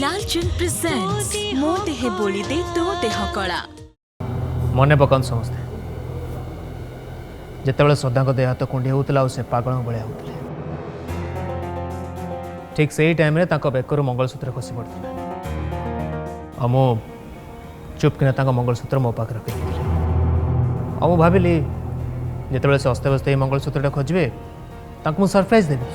Lalchand presents मो देहे बोली दे तो देह कला मन पकान समस्ते जिते श्रद्धा को देह हाथ कुंडी होता से पागल भाया होते ठीक से टाइम बेकर मंगलसूत्र खसी पड़ता आ मु चुपकिना मंगलसूत्र मो पाखे रखी आ मु भाविली जिते से अस्त व्यस्त मंगलसूत्रटा खोजे मुझे सरप्राइज देवी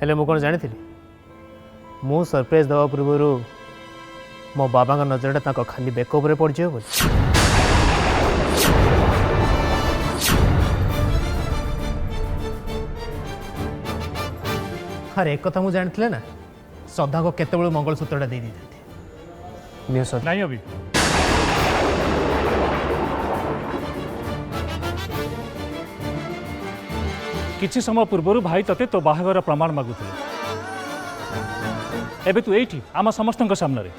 हेले मु कौन जानी मु सरप्राइज देवा पूर्व मो बाबा का नजरटा खाली बेक उपर पड़ जाए बोली अरे एक कथा मुझे जानी ना श्रद्धा को केत मंगलसूत्रटा दे दी नहीं अभी किछि समय पूर्व भाई तते तो बाहागर प्रमाण मागुले एबे तू एठी आम समस्त सामने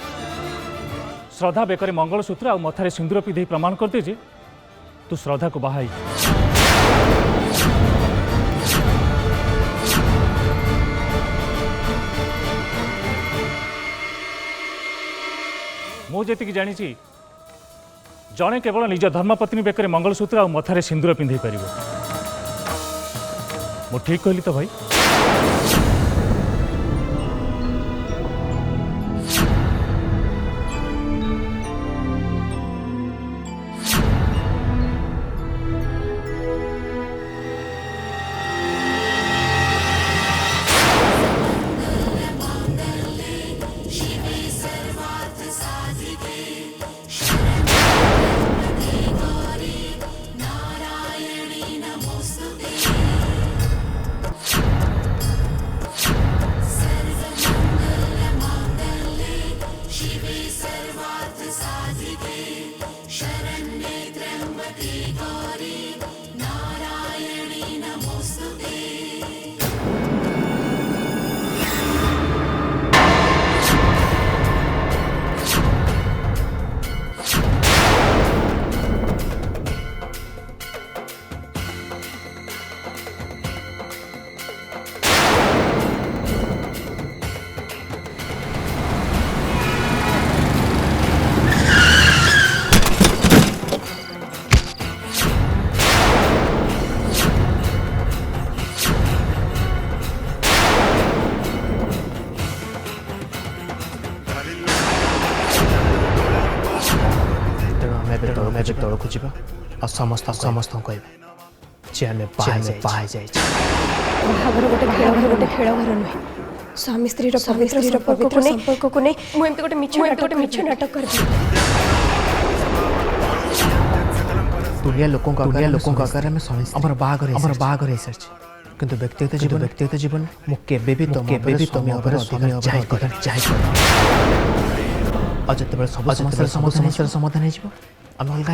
श्रद्धा बेकर मंगलसूत्र आ मथारे सिंदूर पिधे प्रमाण करते जे तू श्रद्धा को बाहाई मुझे जानी जड़े केवल निज धर्मपत्नी बेकर मंगलसूत्र आ मथारे सिंदूर पिंधे पार मु ठीक कहली तो भाई तौक जा समस्त समस्त कहे गोटे खेल घर नुहे स्वामी स्त्री संपर्क को नहीं मुझे गोटे मिछ नाटक कर दुनिया लोकों आकार में बाहागर किंतु व्यक्तिगत जीवन मुझे तुम और जिते सब समस्या समाधान हो आम अलग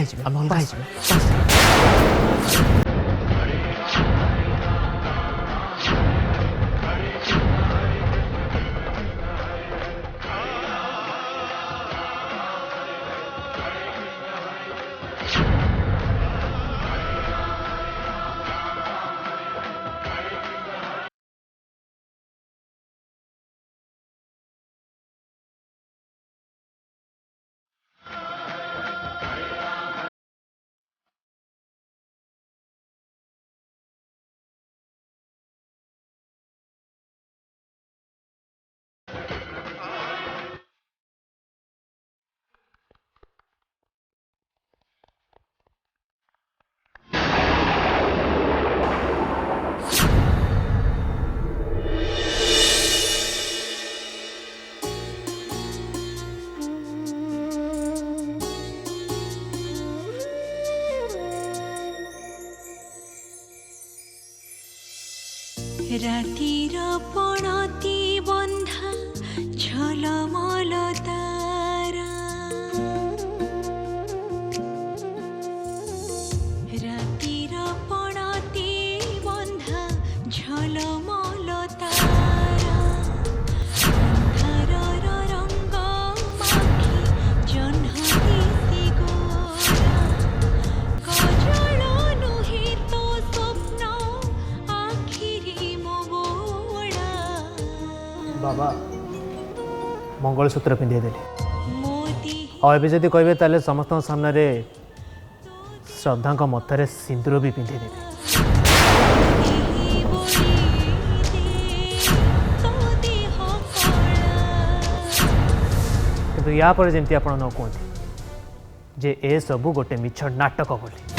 रातिर पणती बंधा झलमल तारा रातिर पणती बंधा झलमल तारा अंधारर रंग माखी जह्न दिसी गोरा बाबा मंगलसूत्र पिंधे देली और एबे जदि कहबे ताले समस्त सामने श्रद्धा को मथरे सिंदूर भी पिंधे देली किंतु या पर जेमती आपण न कहते जे ए सबू गोटे मिछ नाटक बोली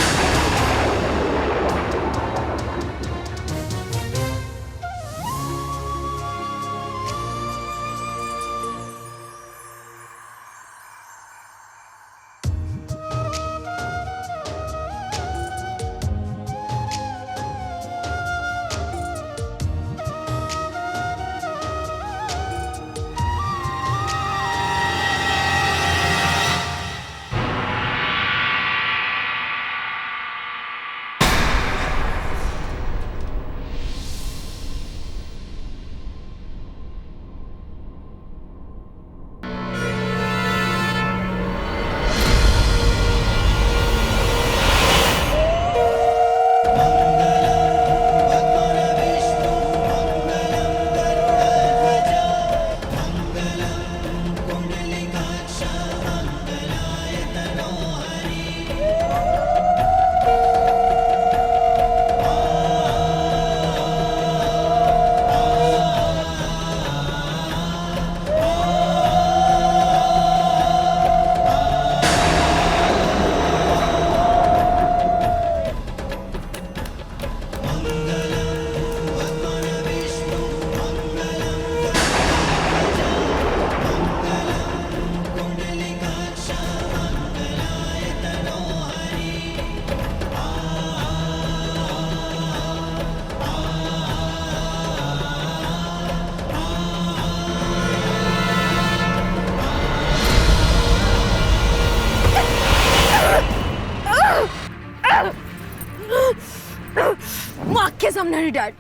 के सामने रे डैड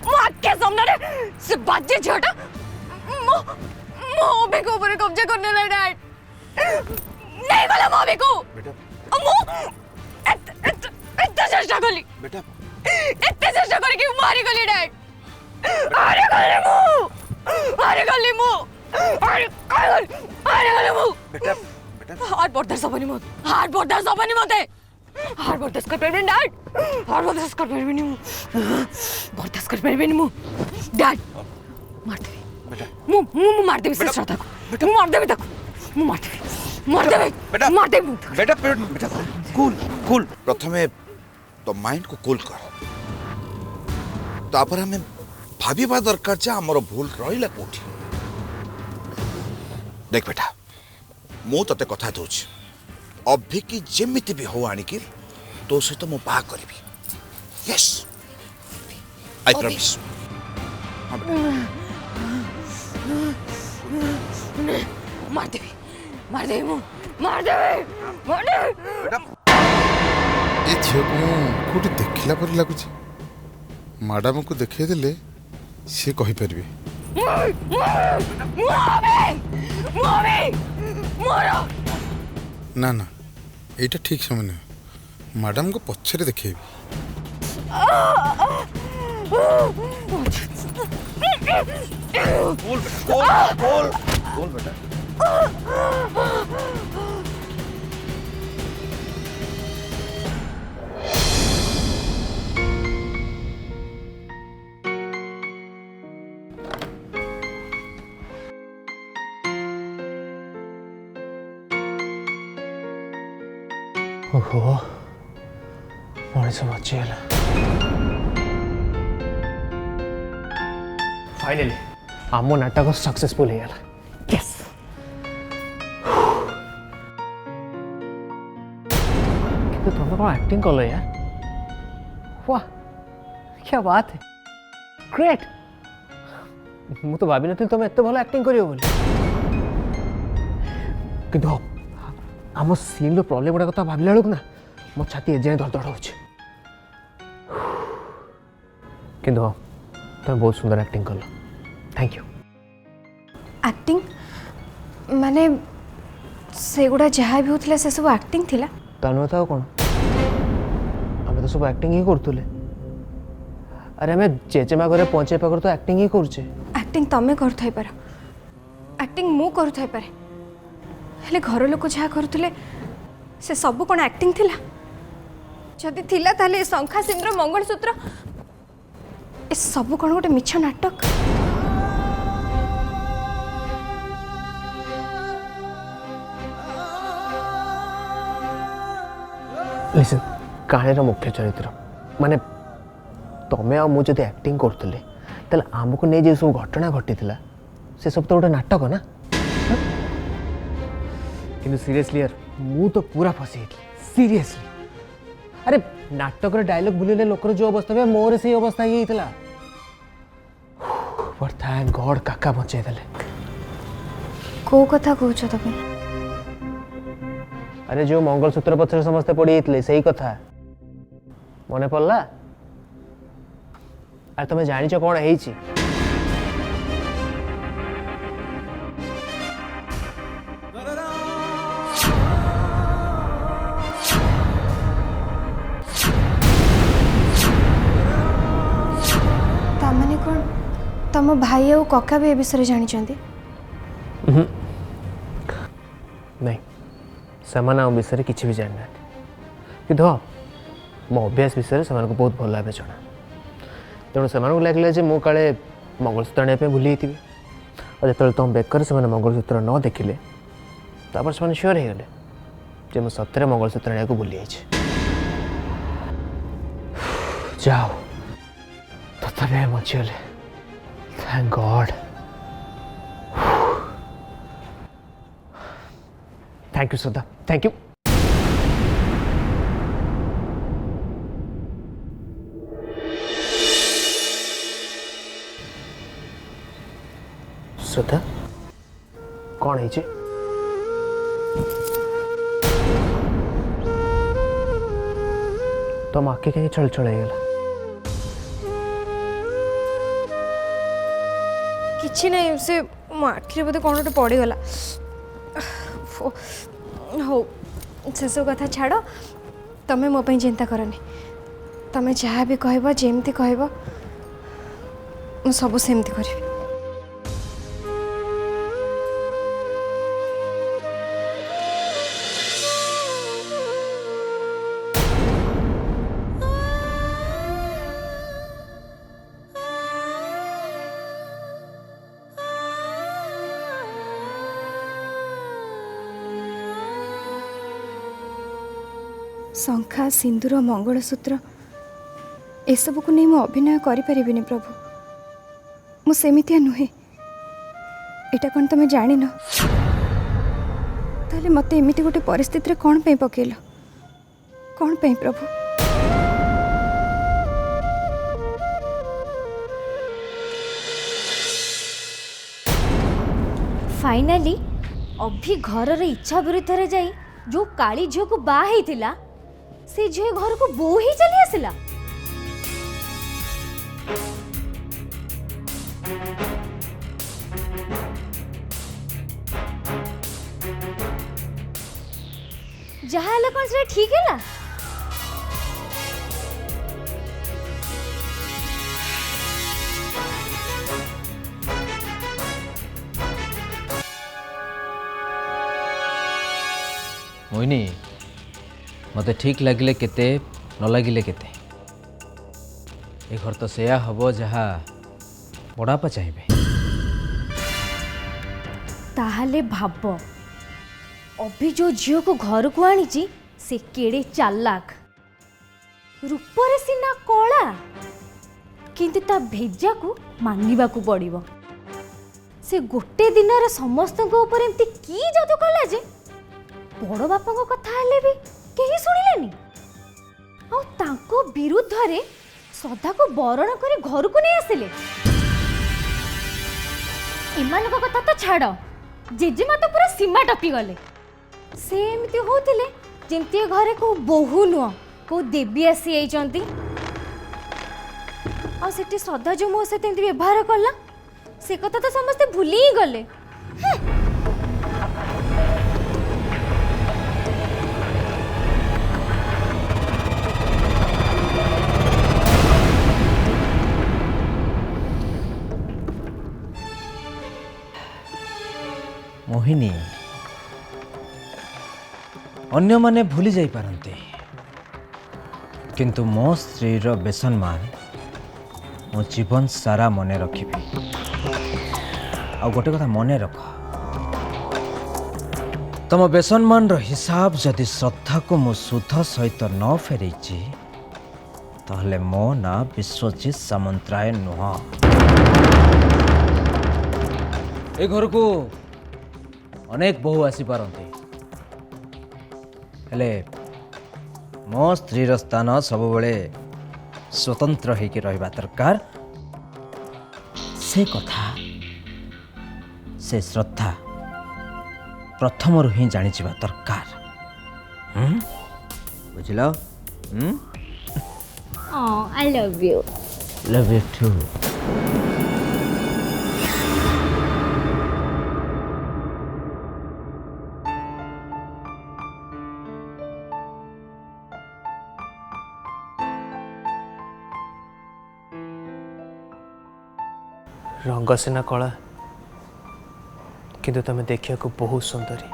मां के सामने रे से बाजे छोटा मो बे को ऊपर कब्जा करने लगा डैड नहीं वाला मो बे को बेटा मो इतना चेष्टा करी बेटा इतना चेष्टा करी कि मारी गली डैड अरे गली मो बेटा हार्ट बर्दाश्त सबनी मत हार्ट बर्दाश्त सबनी मत है हार्ट बर्दाश्त कर पेरबेन डैड हार्ट बर्दाश्त कर पेरबेन मु बर्दाश्त कर पेरबेन मु डैड मार दे बेटा मु मार दे श्रद्धा को मु मार दे तक मु मार दे बेटा बेटा कूल कूल प्रथमे तो माइंड को कूल कर तापर हमें भाबीबा दरकार जे हमर भूल रहिला कोठी देख बेटा मु तते कथा दोछ अभी की जेमिति भी हो आनी की तो सहित मु बाहा करिबी यस आई प्रॉमिस मार दे ए झील को कोटी देखला पर लगुच मैडम को देखे देले से कहि परबे ना ना एटा ठीक समय नहीं मैडम को पछरे देखेबी कूल बेटा ओहो मनीष बचीगला फाइनली आम नाटक सक्सेसफुल होगा यस किंतु तुम कौन एक्टिंग कल यार वाह क्या बात है ग्रेट मु तो भाभी नी तुम एत भल एक्टिंग करियो बोली किंतु आम सीन प्रॉब्लम गुड़ा कथा भाविला बेलू ना मो छाती एजाए धड़धड़ हो किंतु हाँ तुम बहुत सुंदर एक्टिंग कल थैंक यू एक्टिंग माने से गुड़ा जहाँ भी होता से सब एक्टिंग थिला तानु था कौन आम तो सब एक्टिंग ही करतुले अरे आम जेजेमा घरे पहुँचे पाखर तो एक्टिंग ही करुचे एक्टिंग तमें करूथाई पार एक्टिंग मु करूथाई पारे हेले घर लोक जहाँ करुले से सब कौन एक्टिंग थिला जदि थिला ताले ए शंखा सिंदूर मंगलसूत्र ए सब कौन गोटे मिछ नाटक। लिसन कहानी मुख्य चरित्र माने तमें आ मुझे एक्टिंग करते ताले आमको नहीं जो सब घटना घटी से सब तो गोटे नाटक ना कि सीरियसली यार मु तो पूरा फसी सीरियसली अरे नाटक डायलॉग भूलिले लोकर जो अवस्था है मोर से अवस्था ही होता बट थैंक गॉड काका बचे देले। को कथा कहूछ तमें? अरे जो मंगलसूत्र पछरे समस्ते पड़ी होते सही कथा मन पड़ला। अरे तुम जानिच कौन है तामाने कौन तम भाई और कका भी ए विषय जानी? नहीं सेमाना विषय किसी भी जाना कि हाँ मो अभ्यास विषय से बहुत भल भाव जना तेणु से लगे मु काले मंगलसूत्र आने भूली थी और जो तुम बेकर से मंगलसूत्र न देखिले तापर से श्योर हो गले जे मुझे सतरे मंगलसूत्र आने भूली जाओ तथापि बचीगले thank God. Thank you Shraddha thank you. Shraddha कौन है तुम आके कहीं चल गला किछि नहीं से मो आखिरे बोधे कौन गोटे पड़गला हो से सब कथा छाड़ तमें मो पे चिंता करनी तमें जहाँ भी कहब जेमती कहब मु सब सेमती करी। शंखा सिंदूर मंगलसूत्र एसबू को नहीं मु अभिनय करें प्रभु मु सेमितिया नुहे एटा कौन तुम जान ताले मते एमिति गोटे परिस्थिति कौन पे पकेल कौन पे प्रभु? फाइनाली अभी घर इच्छा विरुद्ध जाई जो काली झील को बाही थिला से झील घर को बो ही चली आसिला। जहाँ है कौन से ठीक है ना? मोहिनी मते ठीक लगिले केते न लगिले केते ए घर तो सेया हबो जहा बड़ापा चाहिए ताहले भाब अभी जो झील को घर को आनी से केड़े चालाक रूपरे सीना कला किंतु ता भेजा को मानिबा को पड़िबो। से गोटे दिन रे समस्त को ऊपर एमती की जादू कला जे बड़ बापा को कथा हेले भी केही सुनिलेनी आ तांको विरुद्ध रे श्रद्धा को बरण करे घर को नहीं आसिले। इमान को कथा तो छाड़ जेजेमा तो पूरा सीमा टपी गले से एमती होतिले जेमती घरे को बहु नुह को देवी आसी आइचंती आ सेठी श्रद्धा जो मो से तेमती व्यवहार कला से कथा तो समस्त भूली ही गले। मोहिनी अन्य माने भूली जाई पारंते किंतु मो स्त्रीर बेसनमान मो जीवन सारा मने रखिबी आ गोटे कथा मने रख तुम बेसनमान हिसाब जदि श्रद्धा को मो सुध सहित न फेरैछि ताहले मो ना विश्वजित सामंतराय नुह ए घर को अनेक बहु आसी पारंती हेले मो स्त्रीर स्थान सबुबले स्वतंत्र होकर रहिबा दरकार से कथा से श्रद्धा प्रथम ही जानी जावा दरकार बुझल I love you love you too रंग सिना कला किंतु तुम देखा को बहुत सुंदरी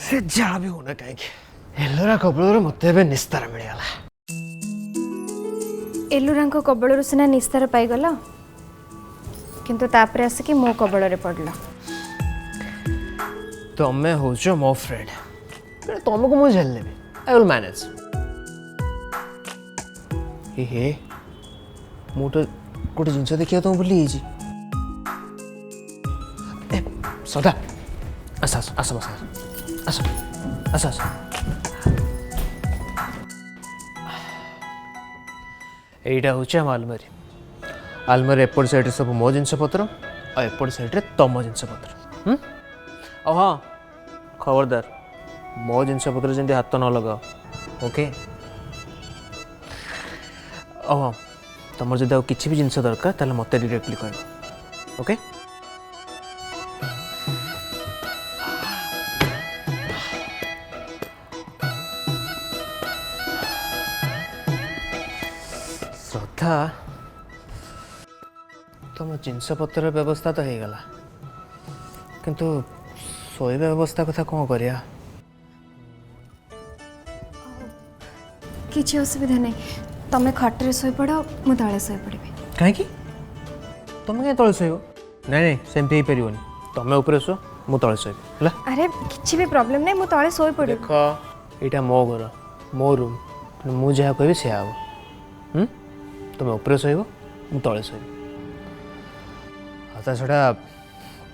से जहाँ भी होना कहीं एलोरा कबल मत निस्तार मिलगला एलुरांक कबलरू सिना निस्तार पाईगल किंतु तापर आसिकी मो कबल पड़ल तुम्हें हो मो फ्रेंड तुमको मुझे झेल लेबी आई विल मैनेज हे मु तो गोटे जिनस देखिए तुम भूली सदा आस आस आस आस आस आस एटा हूँ आम आलमारी आलमारी एपट साइड सब मो जिनस पत्र और एपट साइड तुम जिनस पत्र और हाँ खबरदार मो जिनस पत्र जमी हाथ न लगाओ ओके और हाँ तुम जब किसी भी जिनस दरकार ताले मत डायरेक्टली कह ओके श्रद्धा तुम जिनस पत्र व्यवस्था तो हो गला किंतु शोवा व्यवस्था कथा कौन करिया किसी असुविधा नहीं तमें खटे शोई पड़ मु तले शोई पड़ी कहीं तुम क्या तले शोब नहीं नहीं सेमती हो पार तुम ऊपर शो मु तले शोबी है अरे किसी भी प्रॉब्लम नहीं मु तले शोई पड़ी देख यहाँ मो घर मो रूम मु जहाँ कह सी हम तुम ऊपर शोब मु तले शोबी ता छड़ा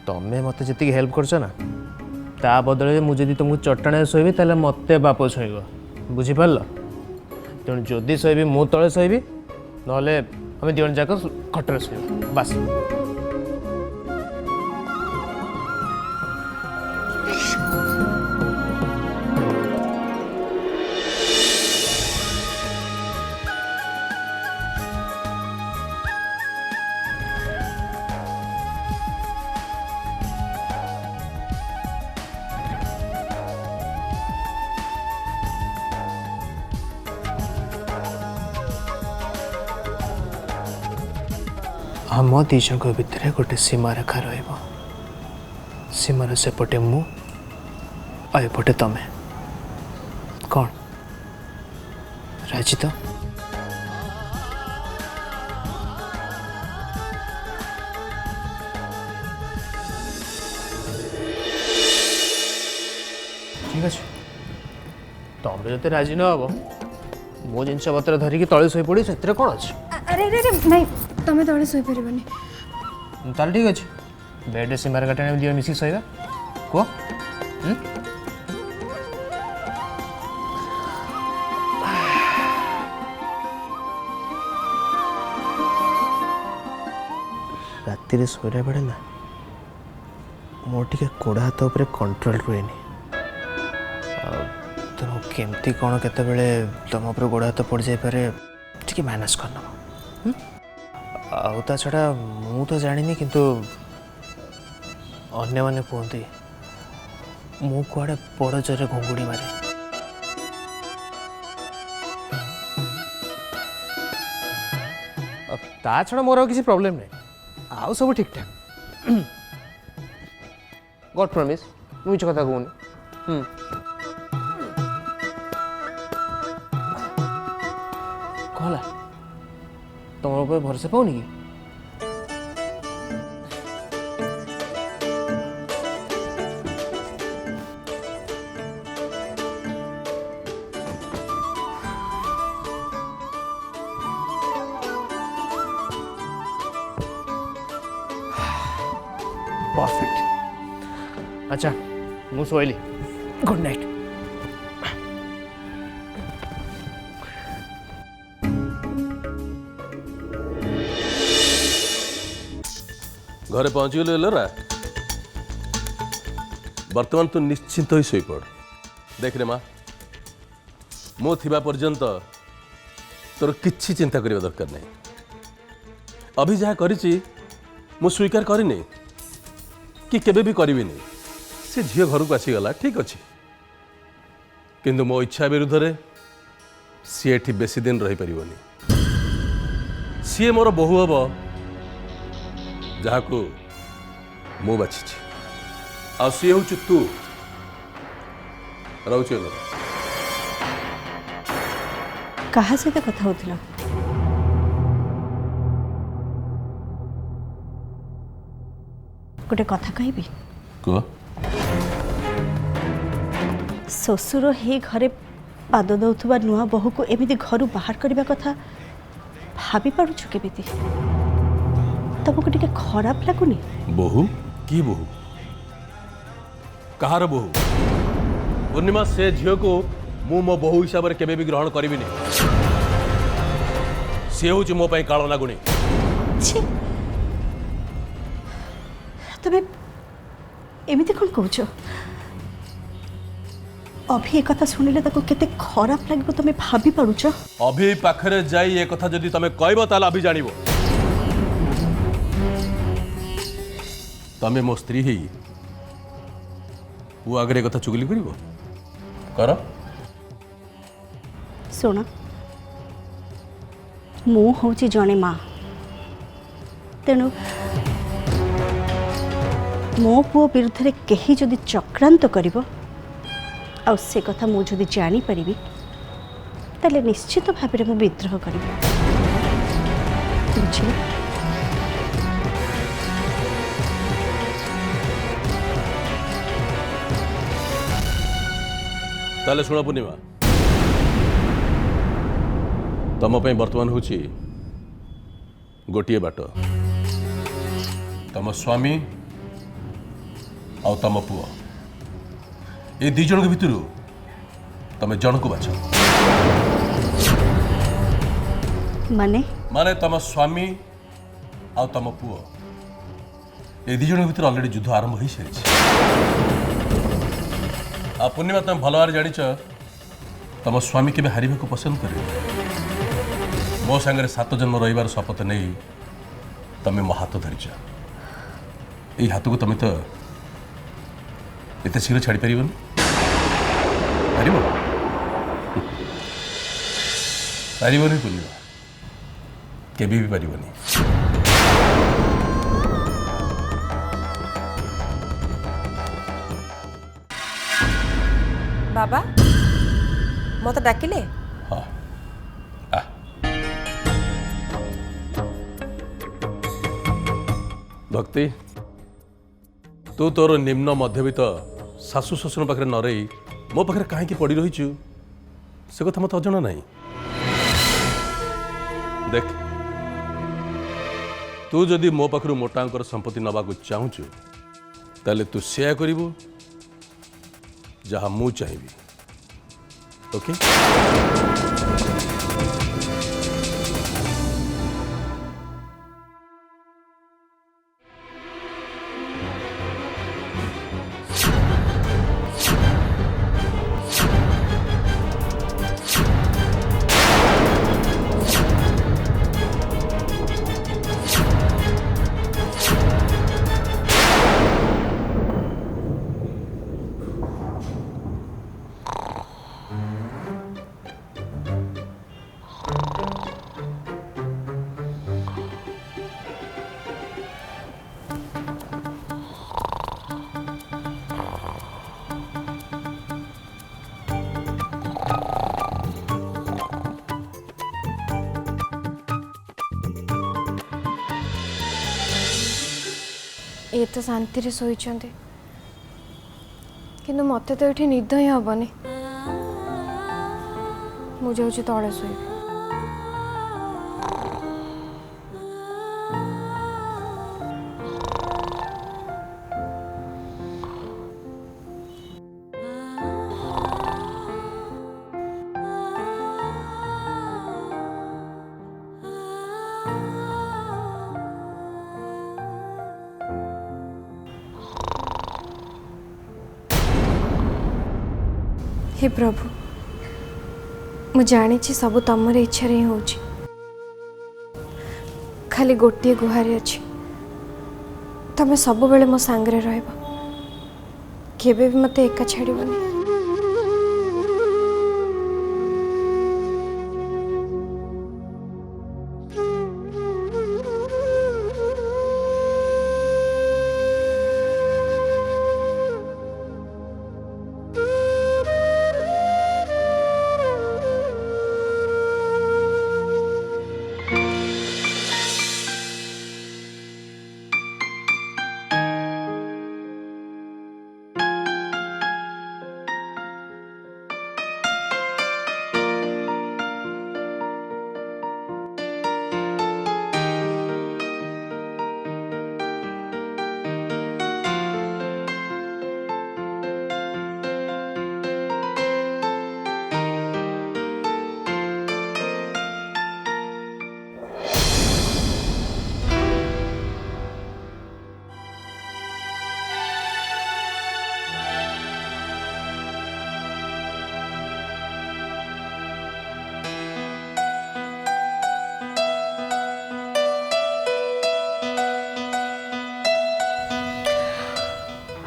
तुम्हें मत जी हेल्प करछ ना ता बदले मुझे तुमको चट्टाण शोबी ताले मत बाप शोब बुझीपार तेणु जदि शोबी मु तले शोबी ना आम दिजन जाक खटर शोब बास आम दीज भितर गोटे सीमा रेखा सीमार सेपटे मु एपटे तमें कौन राजी तो ठीक अच्छे तमें जो राजी न हम मो जिनस पत्र धरिकी तले शोई पड़ी से कौन अच्छे अरे अरे अरे नहीं तमें तले शोई पारबनी ताल ठीक अच्छे बेड सीमार काटे दिए मिसिक शोवा कह राति शोला बेड़े ना मोर टे गोड़ हाथ उपर कंट्रोल रुए तेणु केमती कौन केत तुम उपर गोड़ हाथ पड़ जापे टे मैनेज करना आ छड़ा मु तो जानी किंतु अन्य मैंने कहते मु कुआड़े बड़ जोरे घुंगुड़ी मारे ता छड़ा मोर किसी प्रॉब्लम नहीं आउ सब ठीक ठाक गॉड प्रॉमिस मुझे कथा कहूनी कहला तुम ऊपर भरोसा पाऊनी कि परफेक्ट अच्छा मु सोइली गुड नाइट घरे पहुँचीगलु एलोरा बर्तमान तू निश्चिंत ही शोपड़ देख रे माँ मु थिबा पर्यंत तोर किछि चिंता करबा दरकार नहीं अभी जहाँ करिछि मु स्वीकार करिनी कि केबे भी करिबि नहीं से झियो घर को आसीगला ठीक अच्छे किंतु मो इच्छा विरुद्ध रे सी एठी बेसी दिन रही परिबनी सी मोर बहु हब जहाँ को मु बाछि आ सी हूँ तू रोच कहा सहित कथा होतिला गोटे कथा कहबी कह शशुर हे घरे पाद दौथुबा नुआ बहु को एमिति घर बाहर करबा कथा भाभी पारुछु केमिति तमको टिके खराब लागुनी बहु की बहु कहार बहु पूर्णिमा से झील को मु मो बहु हिसाब से केबे भी ग्रहण करिबिनी से हूँ मो पाई काल लागुनी छी तबे एमिति कोन कहउछ अभी एक कथा सुनिले ताको केते खराब लागबो तमे भाभी पारुछ अभी पाखरे जाई ए कथा जदि तमे कहबो ताला अभी जानिबो तमे मो स्त्री ही वो आगे कथा चुगली करिवो कर सुन मु होची जने माँ तेणु मो पुओ विरुद्ध रे केही जदि चक्रांत करिवो आ से कथा मु जदि जानी परिबी ताले निश्चित भाबरे मु विद्रोह करिबी बुझिले ताले शुण पूर्णिमा तम पे वर्तमान हूँ गोटे बाट तम स्वामी आ तम पुओ ये दी जन भितर तम जन को बाछ माने माने तम स्वामी आ तम पुओ ये दी जन भितर ऑलरेडी युद्ध आरंभ हो सारी आ पूर्णिमा तुम भल भाव जाच तुम स्वामी के हार को पसंद कर मो सांगे 7 जन्म रही शपथ नहीं तुम्हें मो हाथ धरीच ये हाथ को तुम्हें तो एत शीघ्र छाड़ी पार पारनी पूर्णिमा केबी भी पारनी बाबा मत डाकिले हाँ भक्ति तू तोर निम्न मध्यवित्त शाशु शशुर पाखे न रही मो पाखे कहीं पड़ी रही से कथा मत अजଣା नहीं देख तू जदि मो पाखु मोटांकर संपत्ति नवाक चाहूचु ताले तू सेया करिवु जहाँ मु चाहिए ओके ये तो शांति रे शोइचंती किंतु मते तो ये निद ही हेनी मु जाऊँ तले शोइबी। हे प्रभु मु जानी सब तमर इच्छा ही हो खाली गोटे गुहारी अच्छी तमें सब बेले मो सांगरे रहबा केबे भी मते एका छाड़बनी।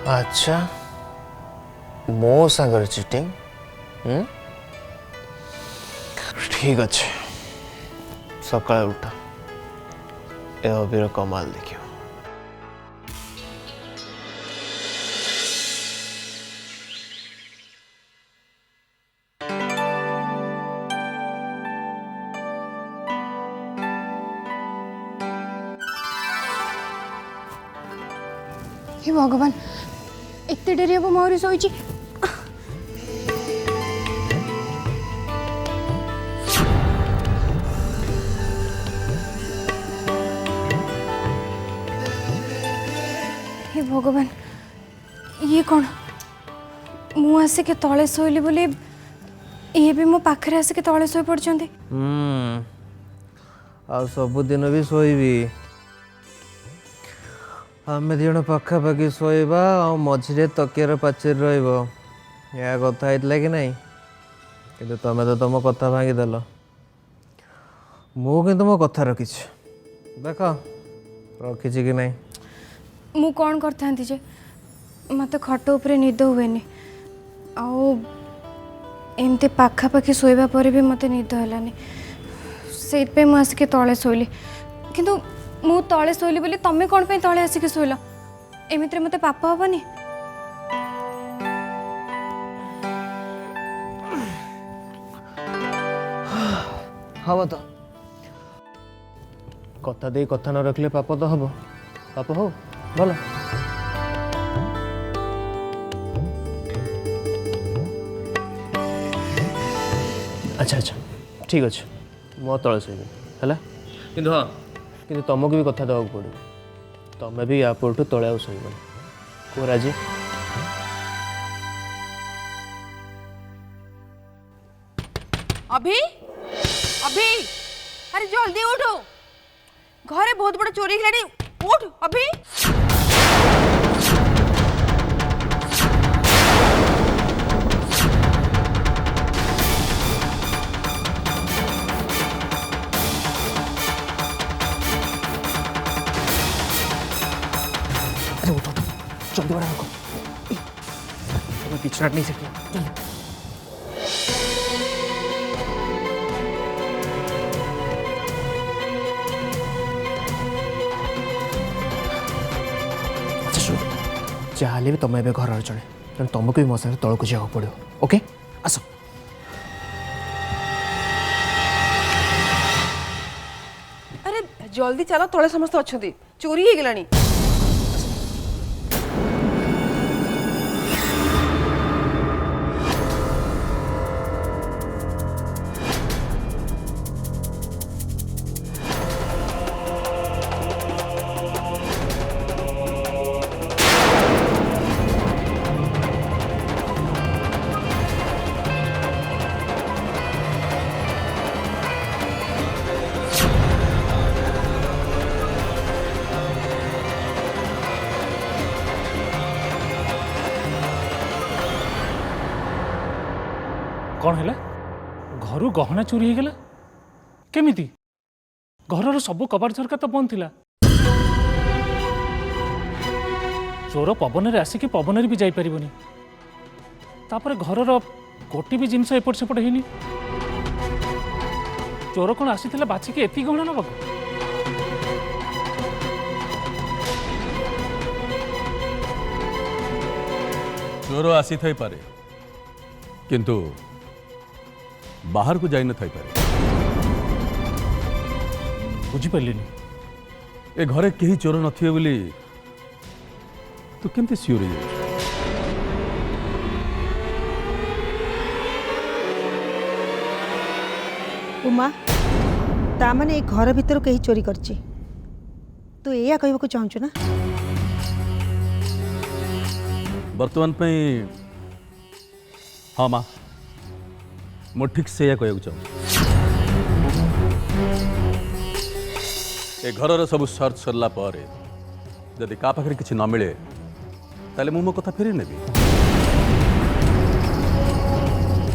अच्छा मो सागर चिटिंग ठीक अच्छे सकाळ उठा ए अबीर कमाल देखियो। हे भगवान एते डेरी हम मोहरी शोची हे भगवान ये कौन मु आसिक तले शोली बोली ये भी मो पाखरे आसिक तले शोई पड़छंती। आ सबुदिन भी शोइबी आम दिजण पाखापाखि शोवा मझे तकियार पाचेरी रहा कथा होता कि नहीं कि तुम तो तुम कथा भांगीदेल मु मो कथा रखी देख रखी कि नहीं मु कौन करता जे मत खट उपरे निद हुए आमती पाखापाखि शोवा पर भी मत निद है से मुझे तले शोली किंतु मु तले शोली बोली तमें कौन पे तले आसिक शोल एमती मत पाप हेनी। हम तो कथा दे कथा न रखले पाप तो हम पाप हो भल अच्छा अच्छा ठीक अच्छे मो तले शोबी है कि हाँ कि तुमको भी कथा देवा पड़ो तुम्हें भी या पर तले आ शोबन को राजी। अभी अभी अरे जल्दी उठो घरे बहुत बड़ा चोरी खिलाड़ी उठ अभी। अरे उठो जल्दी बड़ा रखो तुम्हें पीछे हट नहीं सकती जल्दी। जहाँ भी तुम ए घर जड़े तेना तुमको भी मो साथ तौक जावा पड़ो ओके आस। अरे जल्दी चलो तले समस्त अच्छा चोरी हो गलानी कौन है घर गहना चोरी हो गला केमिति घर सब कबाड़ झरका तो बंद थिला चोर पवन रे आसिक पवन भी जाई परिबनी तापर घर गोटे भी जिनस एपट सेपट होनी चोर कौन आसी बाछिकी एति गहना नबक चोर आसी थाई पारे किंतु बाहर को जाई न थाई पारे बुझिपारे ए घरे कहीं चोर नथिबे बोली तू केमती सियोर हो जाउछ उमा ता माने ए घर भीतर कहीं चोरी करची तू एया कहबा को चाहछु ना वर्तमान पे हाँ माँ मो ठीक से या कहू चाहूँ ए घर सब सर्च सरला पर जदि का पाखरे किछि न मिले ताले मु मो कथा फेरी नेबी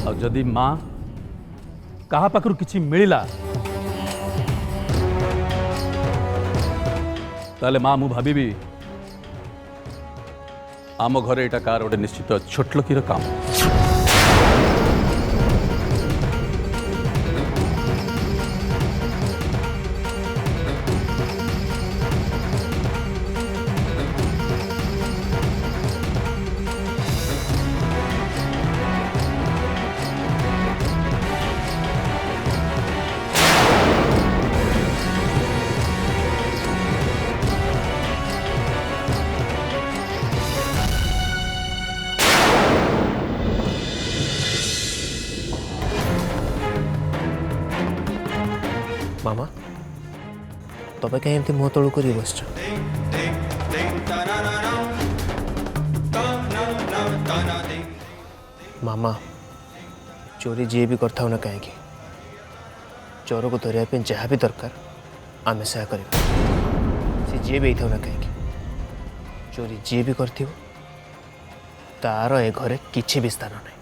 आ जदि माँ कहा पाखरु किछि मिलिला ताले माँ मु भाबी आम घरे एटा कार गोटे निश्चित छोट लकीर काम मामा तबे कहीं एमती मुँह तलू कर बस मामा चोरी जी भी करता ना कहीं चोर को धरने जहाँ भी दरकार आम से कर जी भी ना कहीं चोरी जी भी कर तार ए घरे किसी भी स्थान नहीं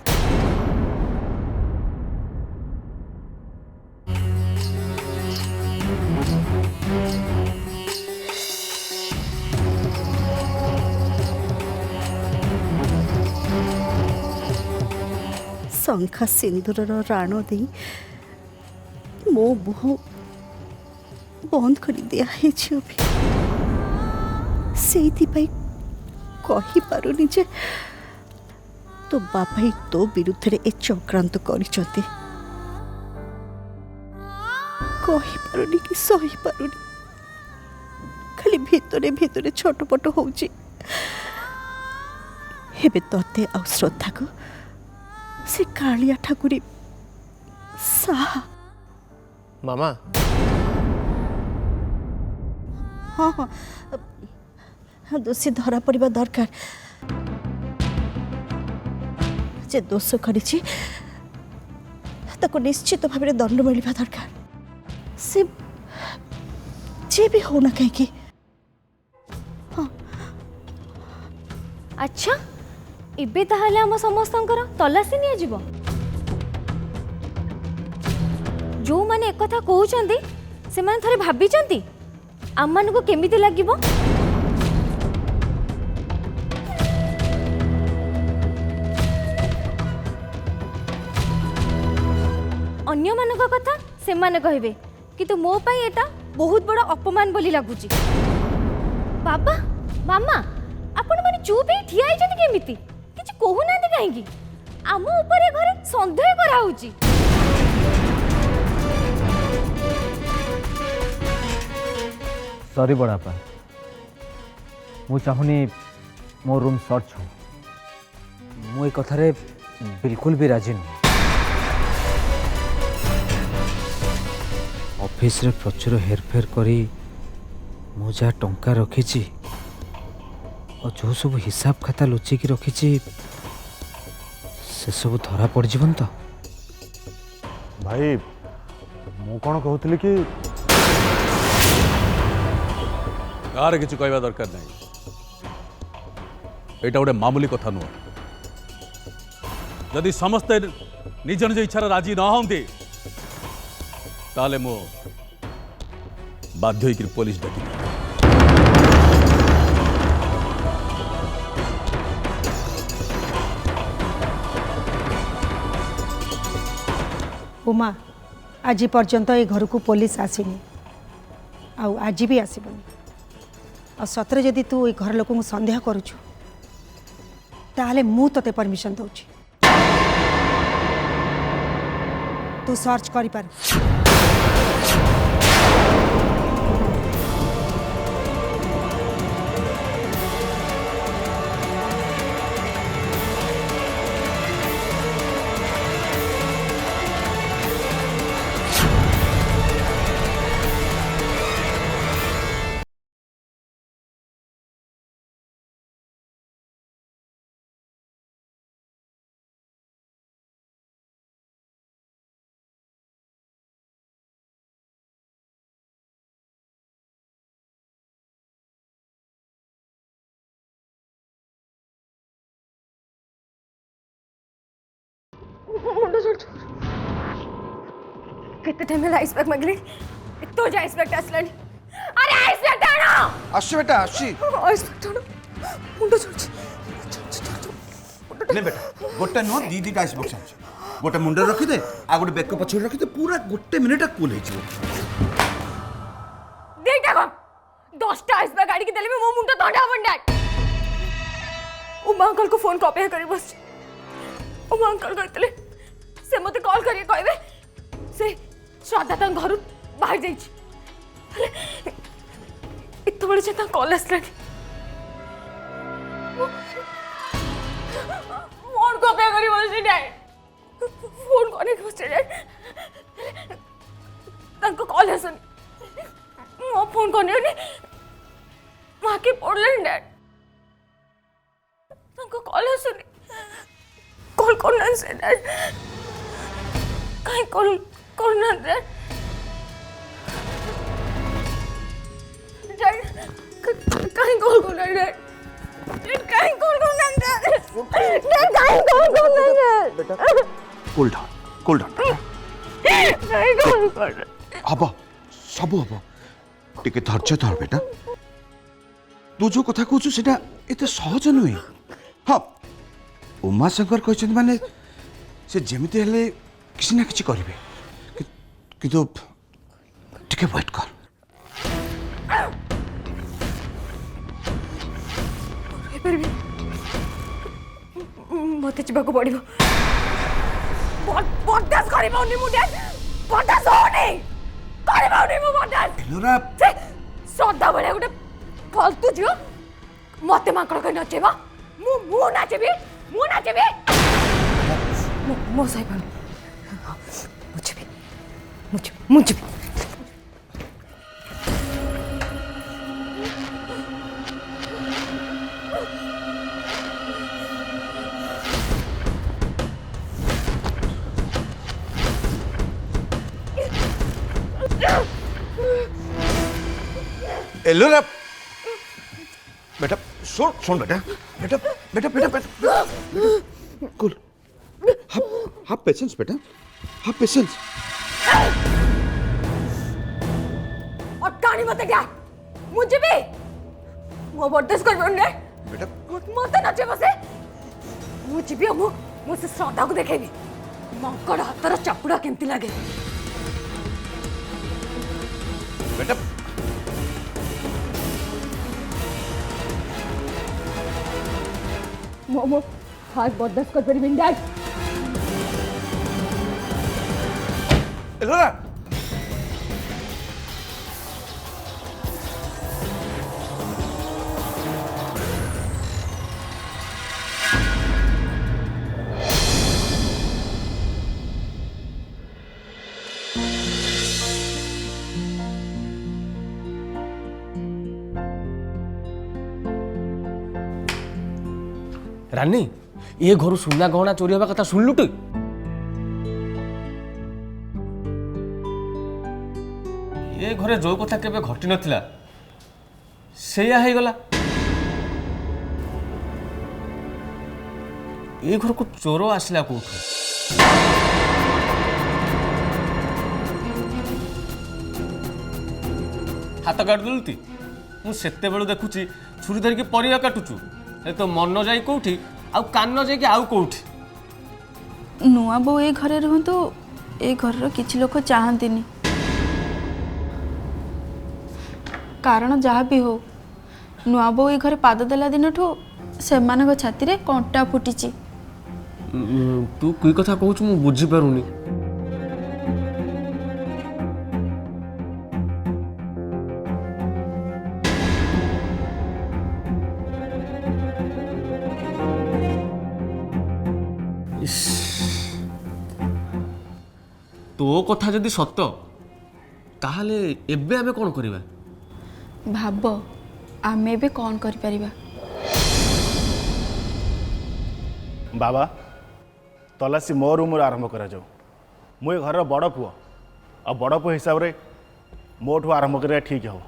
शंखा सिंदूर राण दे मो मुह बंद कर दिया से कही पारुनी जे तो बापा तो विरुद्ध रे ए चक्रांत करिसते कही पारुनी कि सही पारुनी खाली भितरे भितरे छटपट होउची हेबे तते आ श्रद्धा को से कालिया ठाकुरी साहा मामा हाँ हाँ दोषी धरा पड़िबा दरकार जे दोष करिछि ताको निश्चित भाव में दंड मिलवा दरकार से जे भी हो ना कहीं हाँ अच्छा इबे ताहले हम समस्तंकर तलाशी निया जिवो जो माने एक कथा कहउचंदी से माने थरे भाबिचंती आम मान को केमिति लागिवो अन्य मानक कथा से माने कहबे किंतु मो पई एटा बहुत बड़ अपमान बोली लागुची बाबा मामा आपण माने चुप ही ठिया आइछन केमिति किछ कहू नांदी काहेकी आम ऊपर घरे संदेह करा होची सॉरी बड़ापा मु चाहूनी मो रूम सर्च हो मु कथारे बिल्कुल भी राजी नहीं ऑफिस रे प्रचुर हेरफेर करी मु जहाँ टंका रखी और जो सब हिसाब खाता लुचिकी रखी से सब धरा पड़ जीवन तो भाई मु कौन कहूली कि गारे किसी कहवा दरकार नहीं यहाँ गोटे मामूली कथा नुह जदि समस्ते निज निज इच्छार राजी न हंती ताले मो बाध्य होकर पुलिस डाकिबी। उमा आज पर्यंत ए घर को पुलिस आसीनी आउ आज भी आसबनी आ सतरे जदि तू ए घर लोक सन्देह करुचु ताहले मु तते परमिशन दउची तू सर्च करि पार। मुंडो छोड़ कितने टाइम में आइस पैक मगली तो जा आइस पैक असलन अरे आइस पैक टाणो आसी बेटा आसी आइस पैक टाणो मुंडो छोड़ ने बेटा गोटे know the the ice box आछ गोटे मुंडे रखी दे आ गोटे बेक पछड़ रखी दे पूरा गोटे मिनिट कूल हे छियो देख देखो 10 टा आइस पैक गाड़ी के देले में मो मुंडो तंडा बंडा उमा अंकल को फोन कॉपी करी बस उमा अंकल कहते से मत कॉल करिए कहबे से श्रद्धा तक घर बाहर जाई इतो बड़े से कॉल आसलानी फोन को पे करी बस डैड फोन कोने के बस डैड तंको कॉल आसन मो फोन कोने ने मां के पड़ले डैड तंको कॉल आसन कॉल करना से डैड कहीं कॉल करना डैड डैड कहीं कॉल करना डैड कहीं कॉल करना डैड कहीं कॉल करना डैड बेटा कूल डाउन कहीं कॉल करना हबो सब हबो टिके धैर्य धर बेटा तू जो कथा कहू सेटा एते सहज नुहे हाँ उमा शंकर कहते माने से जेमिति हेले किसी ना किसी करिवे किंतु टिके वेट कर मत जीवा को पड़ो बर्दाश्त कर बर्दाश्त होनी श्रद्धा भाया गोटे फालतू झील मत माकड़ कहीं नचेब मु नाचेबी मो सही पानी मुझे एलोरा बेटा सुन बेटा बेटा बेटा बेटा बेटा कूल have patience बेटा have patience और कहानी मत क्या मुझे भी वो बर्दाश्त कर बंदे बेटा मत नाचे बसे मुझे भी मुझसे श्रद्धा को देखेगी मकड़ हाथर चापुड़ा केमती लगे बेटा मोमो हाथ बर्दाश्त कर पारि डैड एलोरा रानी ये घर सुना गहना चोरी हवा कथा सुनलु तु ये घरे जो कथा केबे घटी नथिला सेया हे गला ये घर को चोर आसला कोठु हाथ काटिदेलु ती मुझे देखुची छुरी धरिकी परिया काटुचु ए तो मन जाई कोठी आउ कान जाई आउ कोठी नुआ बो ए घरे रहंतु ए घर किछि लोक चाहंतिनी कारण जहाँ भी हो नुआ बो ए घरे पाद देला दिन ठू सेमानक छाती रे कंटा फुटिची तू कोई कथा कहूछु मु बुझी पारुनी तो कथा जदि सत ताहले एबे आमे कोन करिबा भाब आमे भी कौन कर परिबा बाबा तलासी मो रूम आरंभ करा जाऊ मु घर बड़ पुओ आ बड़ पुओ हिसाब रे मोठू आरंभ करा ठीक हो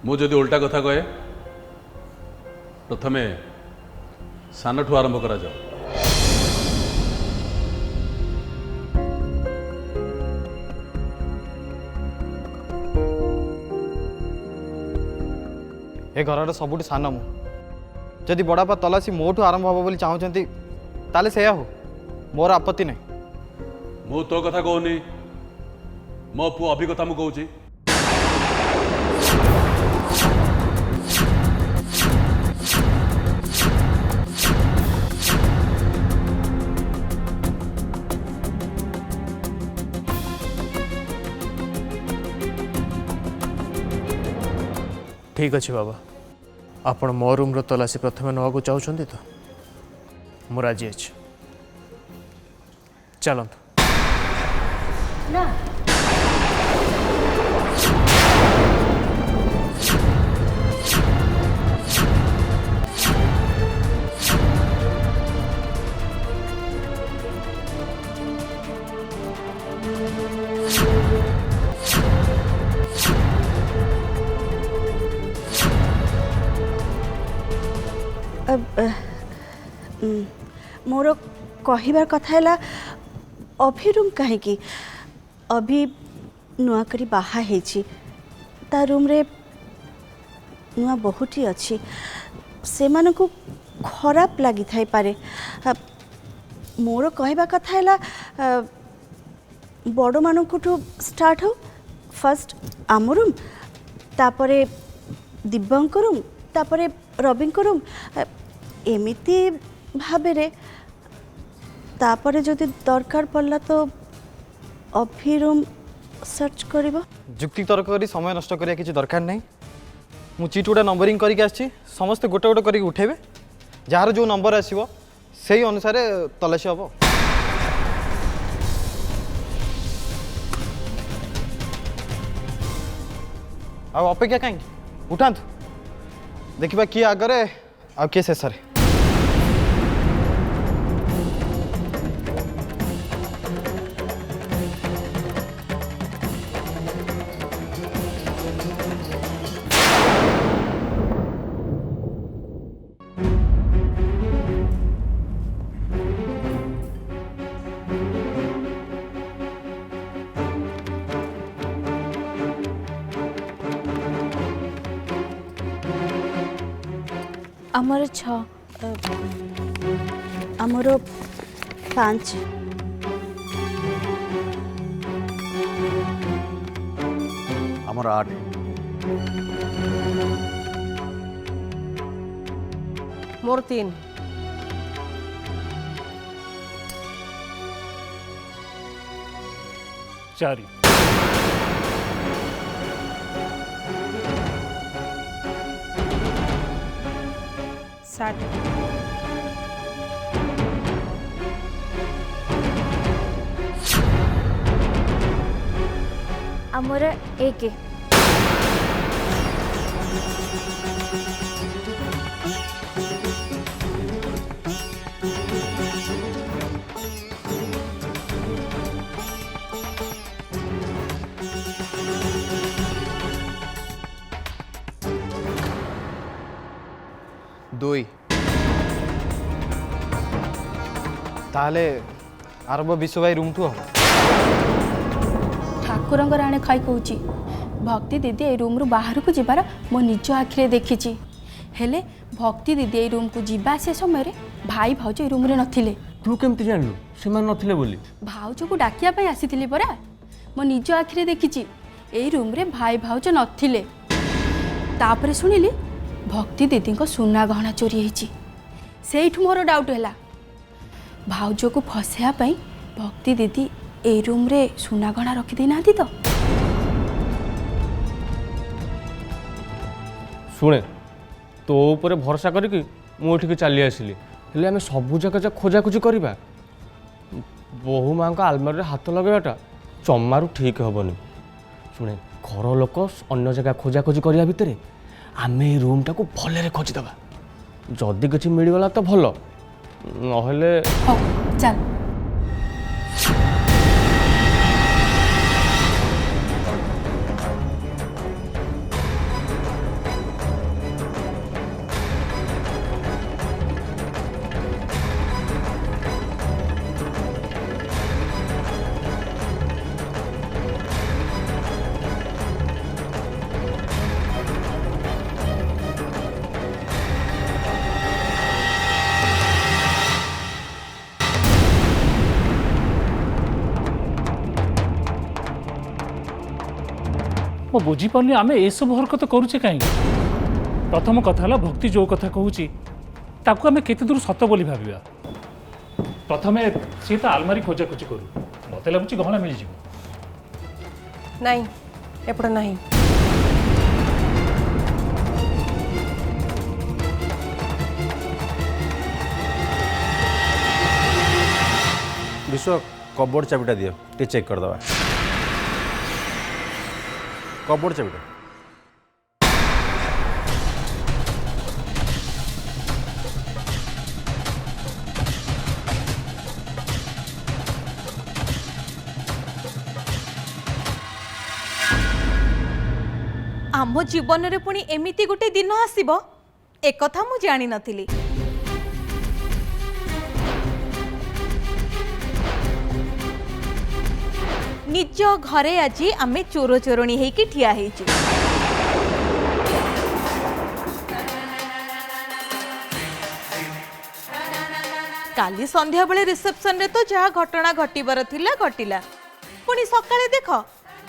मु जदि उल्टा कथा कहे प्रथमे सानठू आरंभ करा जाऊ ए घर सबुठ सान मु जदि बड़ापा तलासी मोठू आरंभ हम बोली चाहूँगी ताले से हो मोर आपत्ति नहीं मु तो कथा कहूनी मो पु अभी कथा मु कहूची ठीक अच्छे बाबा आपण मो रूम तलासी प्रथम नवा चाहते तो मु राजी अच्छे चलतु ना मोर कहबार कथा है अभी रूम कहीं अभी नुआ करी बाहा हेची ता रूम रे नुआ बहुटी अच्छी से मानकु खराब लगी थाई पारे मोर कहबा कथा है बड़ मानकुठू स्टार्ट हो फर्स्ट आम रूम तापरे दिव्यंक रूम तापरे रविंक रूम एमिति भावे रे तापरे जदि दरकार पड़ला तो अभी रूम सर्च करिबो जुक्ति तर्क करी समय नष्ट करिया किछि दरकार नहीं मु चिट गुड़ा नंबरिंग करके आछि समस्त गोटे गोटे करके उठेबे जार जो नंबर आसीबो सेही अनुसार तलाशी हबो आ अपेक्षा कहीं उठातु देखिबा किए आगरे आ किए शेषरे आमर 6 आमर 5 आमर 8 मोर 3 4 7 आमर 1 2 ताले आरंभ विश्व भाई रूम ठू हम ठाकुर राणे खाई कहूची भक्ति दीदी ए रूम रु बाहर को जीवार मो निज आखिरे देखी हेले भक्ति दीदी ए रूम को जीवा से समय भाई भाउज ए रूम रे नथिले। तू केमती जानलु से नथिले बोली? भाउज को डाकिया पे आसीथिली परा मो निज आखिरे देखी ए रूम रे भाई भाउज नथिले। तापरे सुनिली भक्ति दीदी को सुना गहना चोरी होईची। सेठु मोर डाउट हैला भाउज को फसेया पई भक्ति दीदी ए रूम रे सुना गहना रखी दे नाथी तो। शुणे तो ऊपर भरोसा करके मुझे चली आसिली हेले आम सबू जगह खोजाखोजी करवा बोहू माँ आलमारी हाथ लगेवाटा जमारू ठीक हेनी। शुणे घर लोक अन्य जगह खोजाखोजी करने भितर आम ये रूम टाक भल खोजिदे जदि किसी मिलगला तो भल नहले चल मो बुझीपारे आम ए सब हरकत करुचे कहीं। प्रथम कथा भक्ति जो कथा कहूँ ताकू आम केते दूर सत बोली भाविया। प्रथमे सी तो आलमारी खोजाखोजी करू मत लगुच गहना मिल जाए। नहीं एपट नहीं विश्व कबोर्ड चाबिटा दियो टे चेक कर दवा। कबोर्ड चाबिटा आम जीवन रे पुणी एमिति गोटे दिन आसीबो एक कथा मु जानी नथिली। निज घरे आज आमे चोर चोरणी हेकी ठिया हेचु। काली संध्या बेले रिसेप्शन रे तो जहाँ घटना घटिबार थिला घटिला पुणी सकाळे देख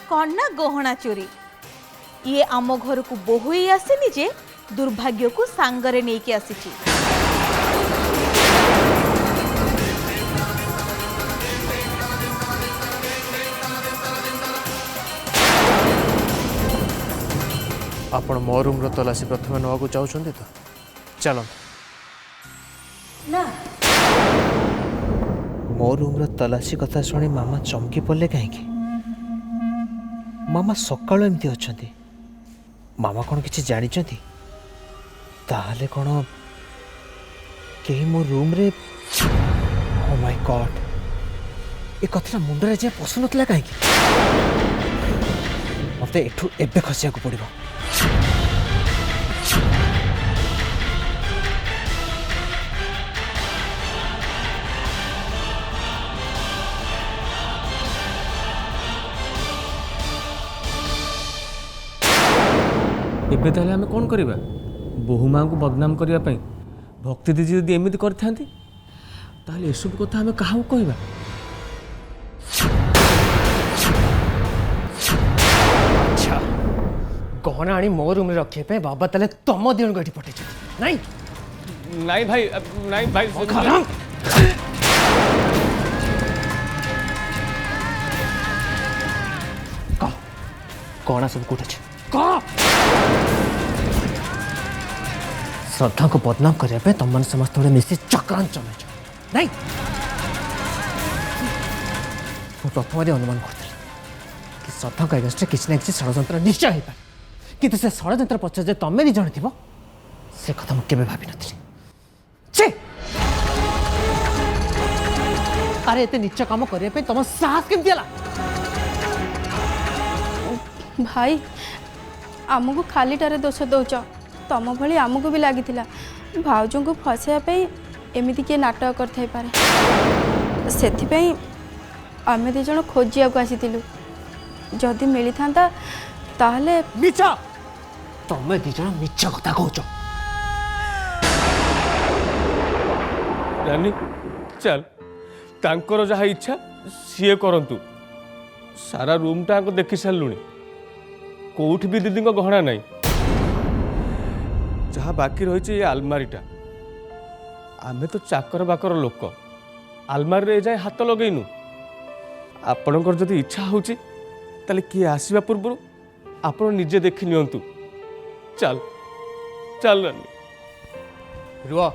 कौन ना गहना चोरी। ये आम घर को बोहू ही आसीनी जे दुर्भाग्य को सांगरे नेकी आसीची। आपण मो रूम रो तलाशी प्रथम नवा को चाहते तो चलो ना मो रूम रो तलाशी कथा शुणी मामा चमकी पड़े कहीं। मामा सकाल एमती अच्छा मामा कौन किसी जानी ताहले कौन कहीं मो रूम रे ओ माय गॉड ए कथा मुंडरे जे पशु नतला कहीं मत एठू एबे खसिया को पड़ो। एबे ताले आमे कौन करिबा बोहू माँ को बदनाम करने पाई भक्ति दीदी जदि एमती करथांती ताले एसब कथा आमे काहा कहबा। अच्छा गहना आनी मो रूम रे रखे पे बाबा ताले तम दिन गठी पटे नहीं नहीं भाई नहीं भाई कौन सब कौट अच्छे श्रद्धा को बदनाम करने तुम मैंने समस्त मिसी चक्रांत चल नहीं प्रथम अनुमान करी कि श्रद्धा को एगेन्स्ट किसी ना कि षड्यंत्र निश्चय हो पाए कि से षड्यंत्र पक्ष तुम दी जन थी से कथा मुझे भावी नी। अरे एत नीच कम करने तुम साहस केमती है भाई आमको खालीटारे दोष दौच तुम भली आमको भी लगी भाउज को फसाइवाई एमती किए नाटक कर से आम दीज खोजिया को आसी जदि मिली था ताहले मिछ तमे दी जण मिछ कथा कहूच रानी चल तांकर जहाँ इच्छा सीए करंतु सारा रूम टाक देखी सारूनी कौटी भी दीदी गहना नहीं जहाँ बाकी रही ये आलमारीटा आमे तो चाकर बाकर लोक आलमारी रे जाए हाथ लगेनु आपणकर जदि इच्छा होची ताले किए आसीबा पूर्व आपण निजे देखि नियंतु चल चल रानी रुआ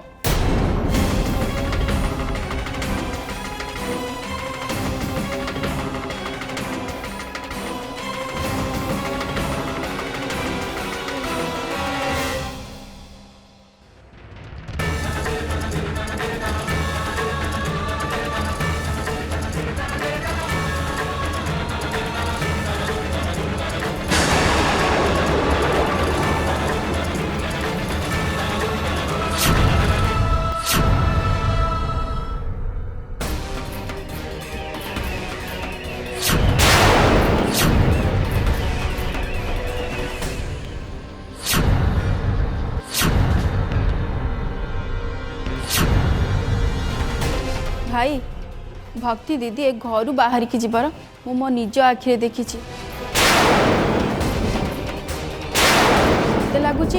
भाई भक्ति दीदी ए घर बाहर की जीवार मु मो निज आखिरे देखी लगुच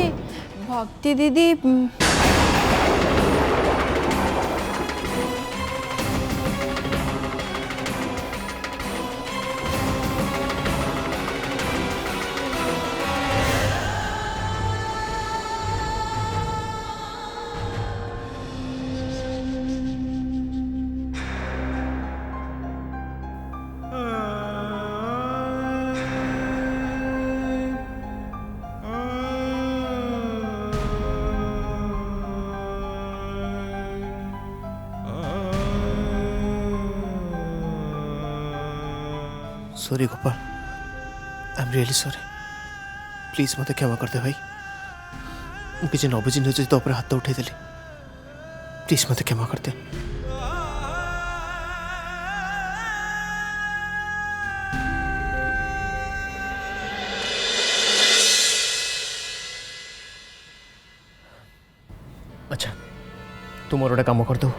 भक्ति दीदी sorry Gopal I am really sorry please मत क्षमा करदे भाई मुझे न बुझी नहीं तो हाथ उठे देली प्लीज मत क्षमा करदे अच्छा तू मोर गोटे काम कर दो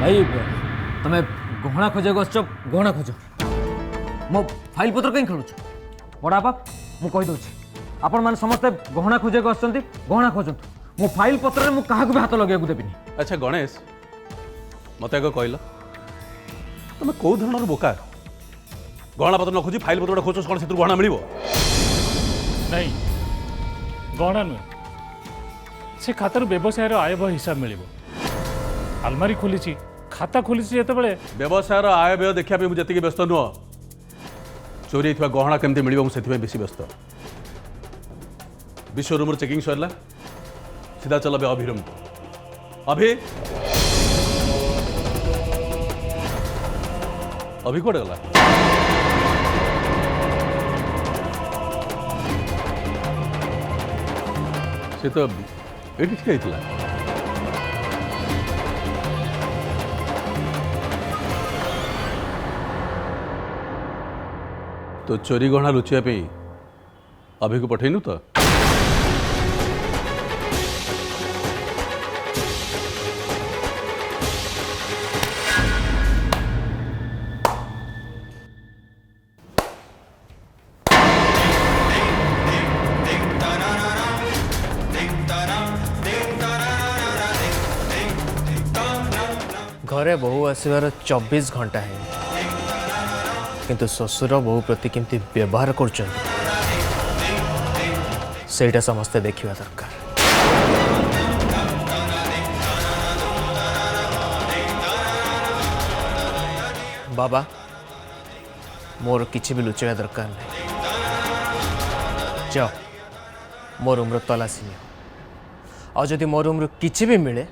भाई तमे गहना खोजे गछ गहना खोज मो फाइल पत्र कहीं खेलुछ बड़ा बाप मु कहि दोछि आपण माने समस्त गहना खोजे गछंती गहना खोजंतु मो फाइल पत्र रे मु काहा को भी हाथ लगेगु देबिनी। अच्छा गणेश मत एक कहल तुम कौ धरण बोका गहना पत्र न खोजी फाइल पत्र खोज कौन से गहना मिल नहीं गहना नुहे से खातार व्यवसायर आय व्यय हिसाब मिल आलमारी खोली खाता खोली जिते व्यवसायर आय व्यय देखा जी व्यस्त नुह चोरी होता गहना केमती मिल मुझे बेसी व्यस्त विश्व रूम चेकिंग सरला सीधा चल अभि रूम अभि अभि कौटे गला से तो ये ठीक है तो चोरी गहना लुचापी अभि को पठेनु तो घरे बहु आसबार 24 घंटा है किंतु ससुर बहु प्रति केमती व्यवहार कर समस्ते देखा दरकार। बाबा मोर किसी भी लुचेवा दरकार नहीं जाओ मो रूम तलाशी नि और जदि मो रूम किसी भी मिले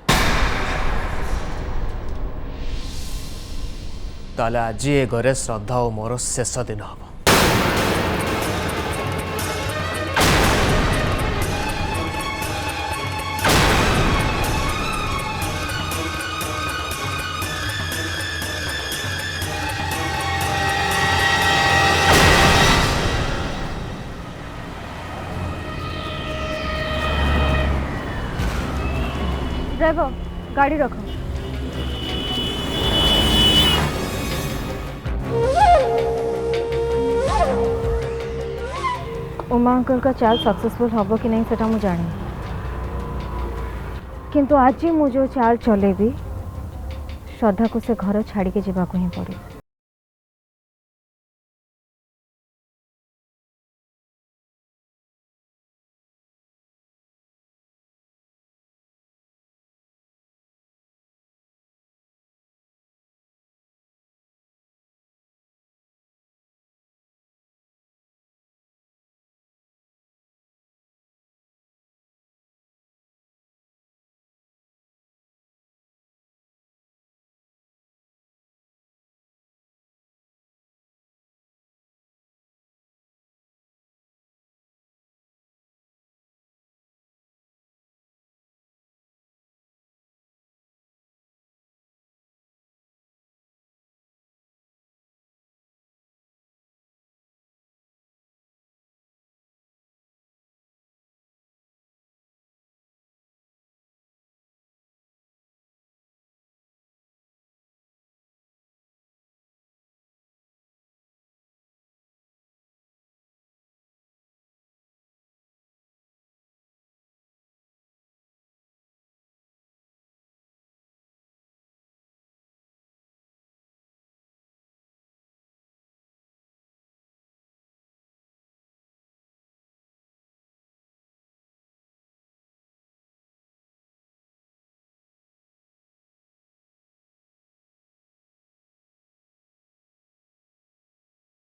ताले आज ये घरे श्रद्धा और मोर शेष दिन हम। ड्राइवर गाड़ी रखो। उमा अंकल का चाल सक्सेसफुल हम कि नहीं सेटा मु जानी, किंतु आज मु जो चाल चलेबी श्रद्धा को से घर छाड़ी के जावाक ही पड़े।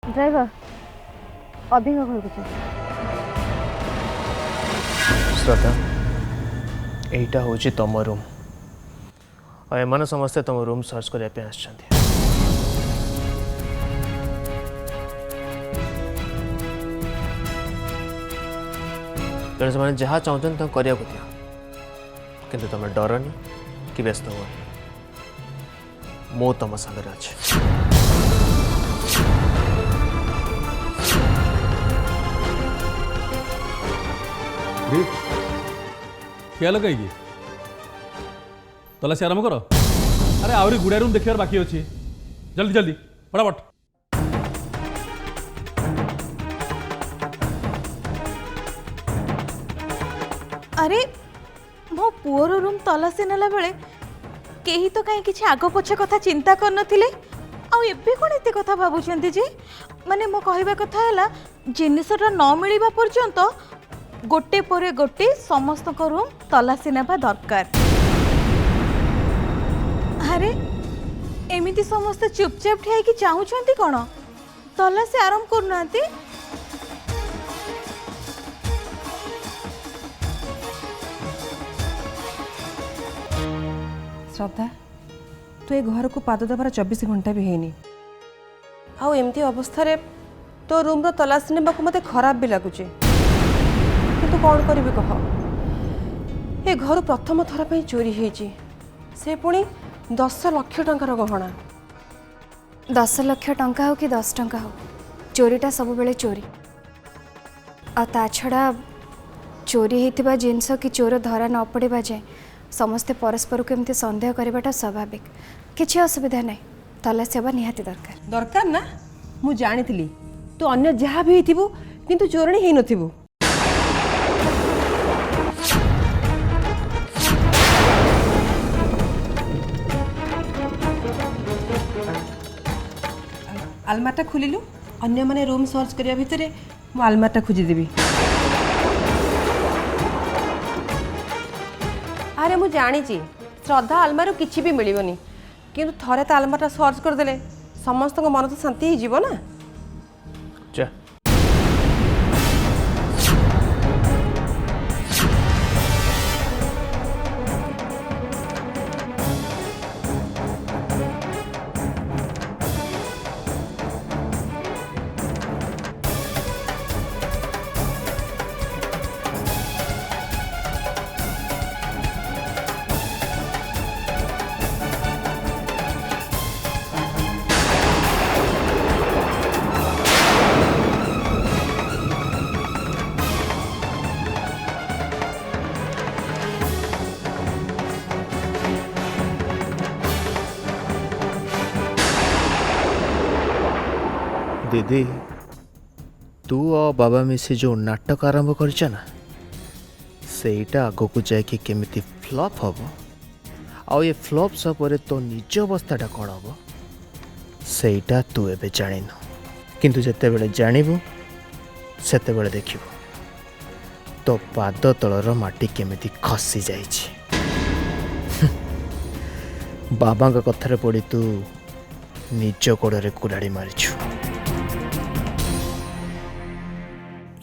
ड्राइवर अभी घर को चल। श्रद्धा एटा हूँ तुम रूम और एम समस्ते तुम रूम सर्च करने आसछन्ति। तेणु से जहाँ चाहते तुम करने को दियो, किंतु तुम डरनी कि व्यस्त हो, मो तुम सागर अच्छे। क्या लगाई तलाशी आरंभ कर। अरे आहरी गुड़ाई रूम देखिए बाकी अच्छी, जल्दी जल्दी फटाफट। अरे मो पुअर रूम तलाशी नेला बेले केही तो कहीं किछि आगो पछ कथा चिंता कर नथिले, आ एबे कोन एते कथा भाबुचंती जे? माने मो कहबा कथा हला जिनिसटा न मिलिबा पर्यंत गोटे परे गोटे समस्त को रूम तलाशी नेबा दरकार। अरे एमिति समस्त चुपचाप ठिया कि चाहूछंती कोन? तलाशी आरंभ करनांती। श्रद्धा तू ए घर को पाद दबार 24 घंटा भी हैनी, आउ एमती अवस्था तो रूम रो तलाशी नेबाकू मते खराब भी लगुचे, किंतु कौन करिबे कह? ए घर प्रथम थर पे चोरी होईची, से पुणी 10 लाख टंकार गहना। 10 लाख टंका हो कि 10 टंका हो, चोरीटा सब बेले चोरी। आ ता छड़ा चोरी होइतिबा जिनस कि चोर धरा न पड़िबा जाए समस्ते परस्पर को एमती संदेह करवाटा स्वाभाविक, किसी असुविधा नहीं। तलाशी हेबा निहाती दरकार। दरकार ना मु जानिथिली तू अन्य जहाँ भी होइथिबु किंतु चोरणी हेइ नथिबु। आलमारटा खोलिलु, अन्य माने रूम सर्च करिया भितरे मु आलमारटा खोजी देबी। अरे मु जानिची श्रद्धा आलमारू किछि भी मिलिबनी, किंतु थरे तो आलमारटा सर्च करदेले समस्त को मन तो शांति ही जीव ना। जा दीदी तू और बाबा मिसी जो नाटक आरंभ कर सेटा आग को जाकि केमिति फ्लॉप हम आ ये फ्लॉप सपर तो निज अवस्थाटा कौन हम सेटा तू एबे जानिनु किंतु जेते बेले जानिबु सेते बेले देखिबु तो पाद तलर माटी केमिति खसी जाइछि बाबा का कथारे पड़ी तू निज गोड़े कुराड़ी मारिछु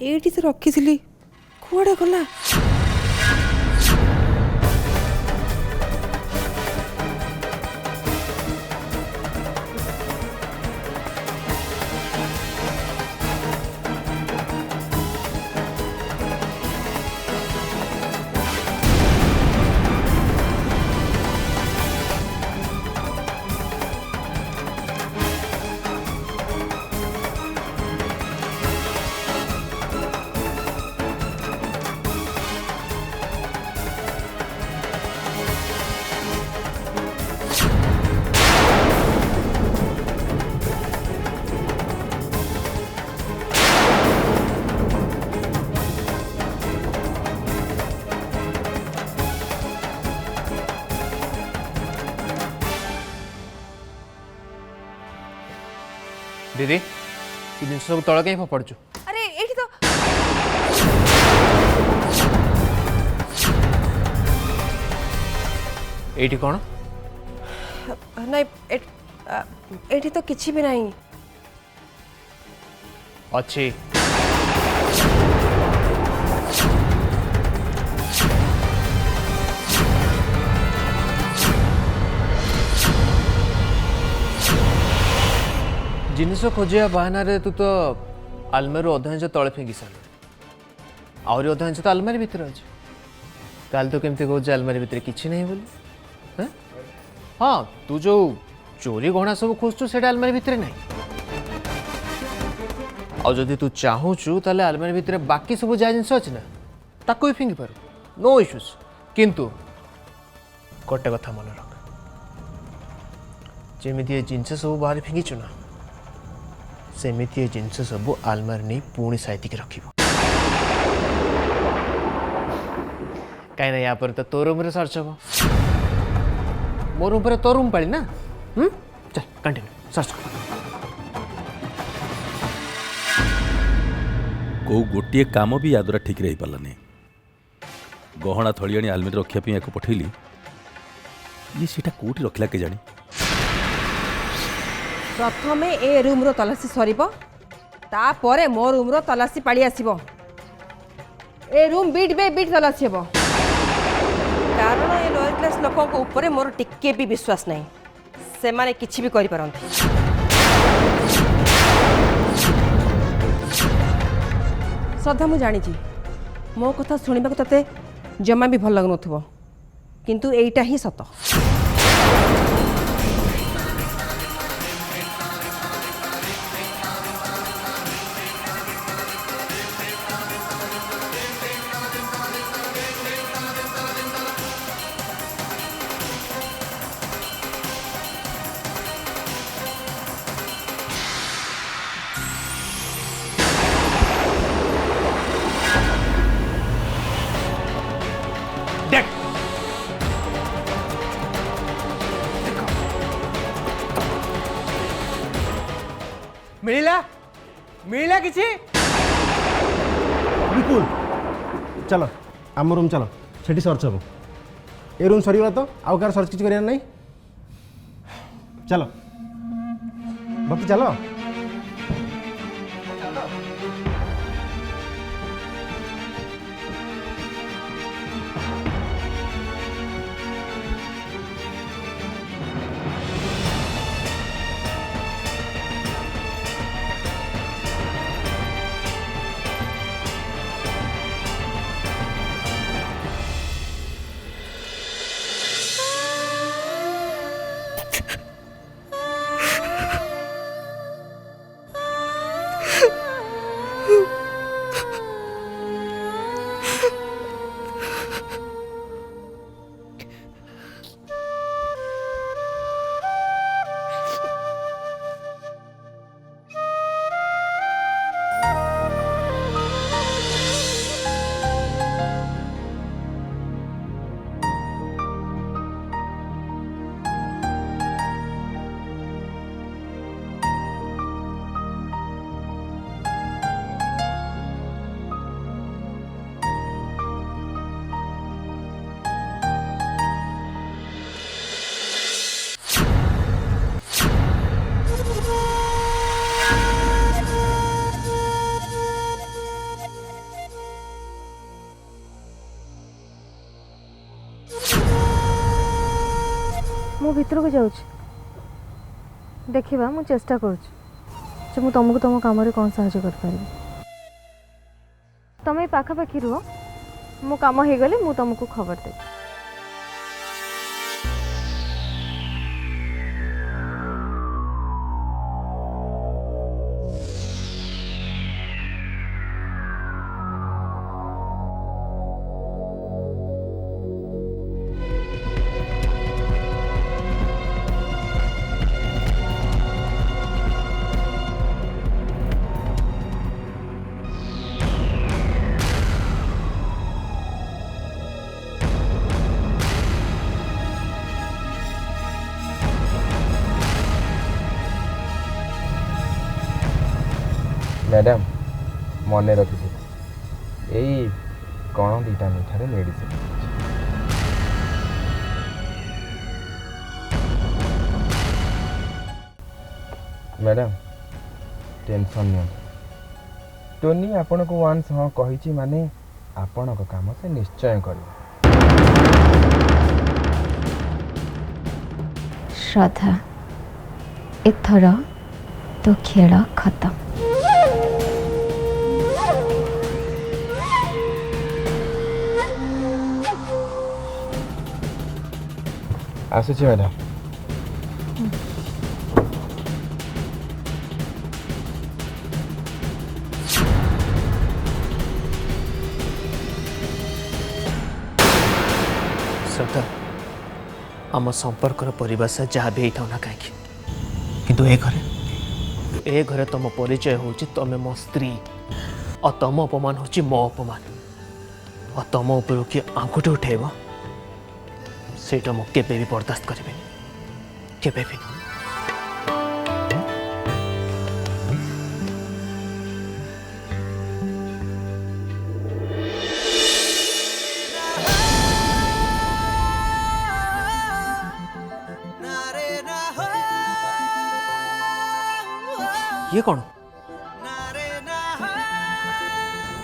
एटी तो रखी कुआड़े गला दीदी ये जिन सब तल कहीं फोपाड़ू अरे एठी तो एठी कौन नहीं एठी तो किसी भी नहीं अच्छी जिनस खोजा बाहाना रे तू तो आलमारी अधांश तले फिंगी सार आहरी अधांश तो आलमारी भितर अच्छे ताल तो केमती कह आलमारी भितर किसी नहीं बोली हाँ तू जो चोरी गहना सब खोजु से आलमारी भितर नहीं आदि तू चाहूचु ताले आलमारी भितर बाकी सब जहाँ जिन अच्छे ना ताको भी फिंगी पार नो इश्यूज किंतु गोटे कथा मन रख जमी ये जिनस सब बाहर फिंगिचु ना सेमिति जिनस सब आलमारी नहीं पुणी साइति रखिब कहीं या पर तो तो रूम रे सर्च हम मो रूम पर तो रूम पाली ना चल कंटिन्यू सर्च कर को गोटे काम भी या द्वारा ठीक रही पारानी गहना थली आनी आलमारी रखापी या पठेली ये सीटा कौटी रखला के जानी प्रथमे ए रूम रो तलाशी सरीब तापरे मो रूम रो तलाशी पाली आसीबो ए रूम बीट बे बीट तलाशी हेबो कारण ए लोअर क्लास लोकों को ऊपर मोर टिके भी विश्वास नहीं से माने किछि भी करि परंती श्रद्धा मु जानी छी मो कथा सुनिबा को तते जमा भी भल लगनथबो किंतु एइटा ही सत मिला मिला किसी बिल्कुल चलो आम रूम चलो सेठी सर्च हम ए रूम सरीगला तो आउ कार सर्च किसी करार नहीं चलो भक्ति चलो मु भितर को जाऊँ देखा मु चेष्टा करुँच तुमको तुम कम कौन साहय कर तुम पाखापाखि रुह मो काम हो गले मु तुमको खबर देवी। मैडम मन रखी यही कौन दीटा मिठार मेडिसिन मैडम टेंशन नहीं टोनी आपण को वन्स हाँ कही माने आपण को काम से निश्चय कर श्रद्धा एथर तो खेल खत्म। आसुची मैडम श्रद्धा आम संपर्क परिवेश जहाँ भी होता ना कहीं किंतु ए घरे तुम परिचय हूँ तुम मो स्त्री और तुम अपमान हूँ मो अपमान और तुम ऊपर किए आंगुठी उठेब सेटा मु केबे भी बर्दाश्त करें केबे भी ये कौन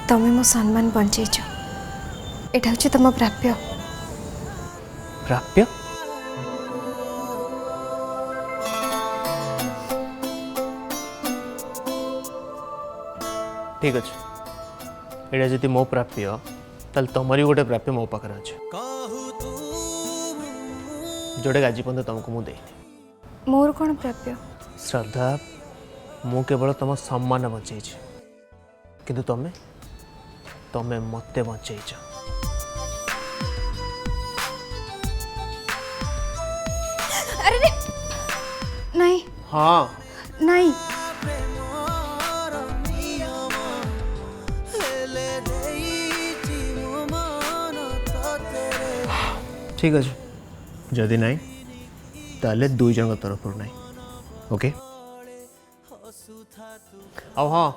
तमें मो सम्मान बंचेच एटा हूँ तुम प्राप्य प्राप्य ठीक अच्छे एटा जदि मो प्राप्य ताल तुमरी गोटे प्राप्य मो पाखे अच्छे जोटे आज पर्यटन तुमको मुझे मोर कौन प्राप्य श्रद्धा मु केवल तुम सम्मान बचे किंतु तमें तमें मते बचे अरे नहीं हाँ नहीं ठीक अच्छे जदि नहीं ताले दुई जन तरफ नहीं ओके अब हाँ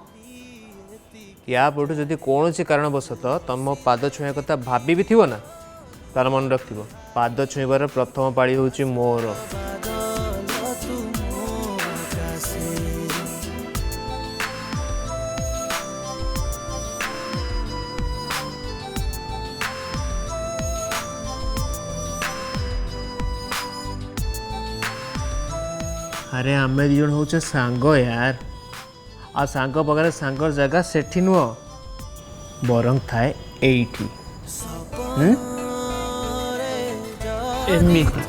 या पटू जदि कौन सी कारणवशत तुम पाद छुआ कथा भाभी भी थी ना तार मन रख पाद छुईबार प्रथम पाड़ी हूँ मोर अरे आमे दी जन हूँ सांग यार आ सांग पाखे सांगर जगह सेठी नुह बरंग थाए एठी एमिति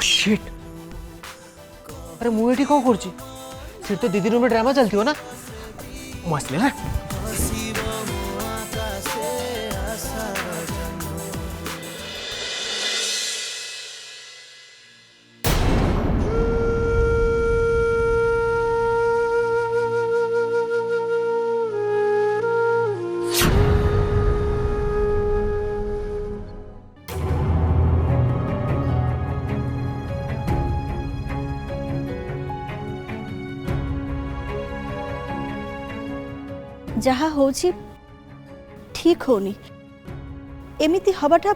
शिट अरे मुझे कौन कर तो दीदी रूम में ड्रामा चलती हो ना मसले ना जहाँ होची ठीक होनी एमिति हवाटा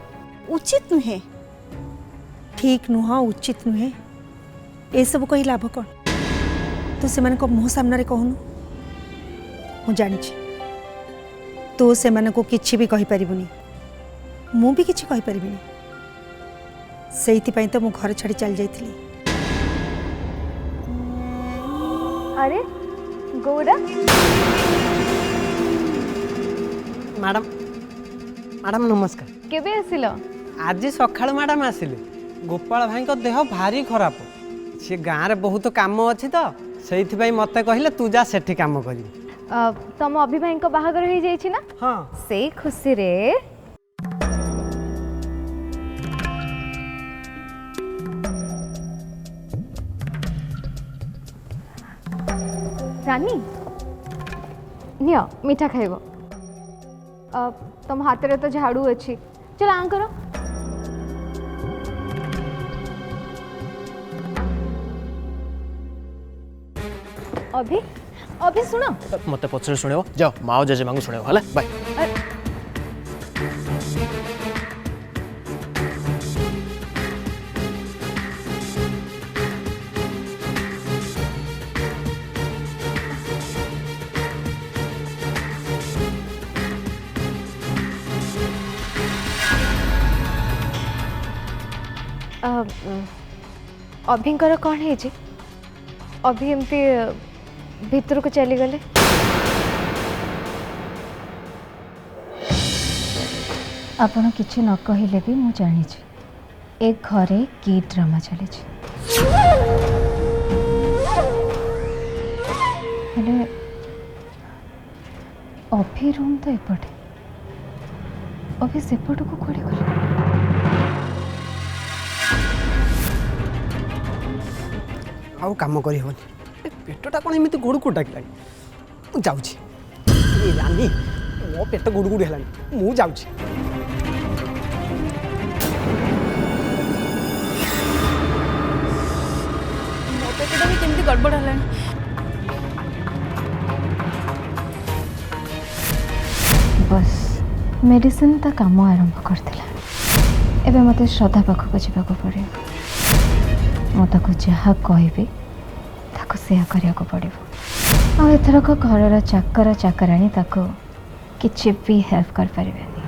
उचित नुहे ठीक नुह उचित नुहे ए सब कही लाभ कौन तू से मुह सामने कहूनु मु जानी तू से किछि भी कहि परिबुनी मु भी किछि कहि परिबिनी सेइति तो मु घर छाड़ी चल जाइथिली। अरे गौड़ा मैडम मैडम नमस्कार केबे आसिलो आज सकाळु मैडम आसिले गोपाल भाई देह भारी खराब सी गाँव में बहुत काम अच्छी तो से मत कहले तू जा सेठी काम कर तम अभि भाई बाहागर हो जाइछि ना हाँ से खुशी रे रानी नियो मीठा खाइब तुम हाथ रे तो झाड़ू अच्छी चल आ करो अभी अभी सुनो मत पचर शुणव जाओ माओ जेजेमा को शुणव हला बाय अभिंकर कौन है जी अभी एमती भीतर को चली गले आपण किछि न कहिले भी मु जानी ए घरे की ड्रामा चली हेले अभी रूम तो एपटे अभी सेपट को कड़े गले आउ काम करी होनी पेटटा कौन एमती गोड़ को डाक लगे जाऊँगी रानी मो पेट गुड़ गुड़ है मु जाऊँगी मो पेटटा भी केमती गड़बड़ है बस मेडिसिन ता काम आरंभ करथिला एबे मते श्रद्धा पाखक जावाक पड़िबो मो ताको जहा कहबी ताको सेया करियाको पड़िबो आ एथरक घरर चाकर चाकराणी ताको किछि भी हेल्प कर परिबेनी।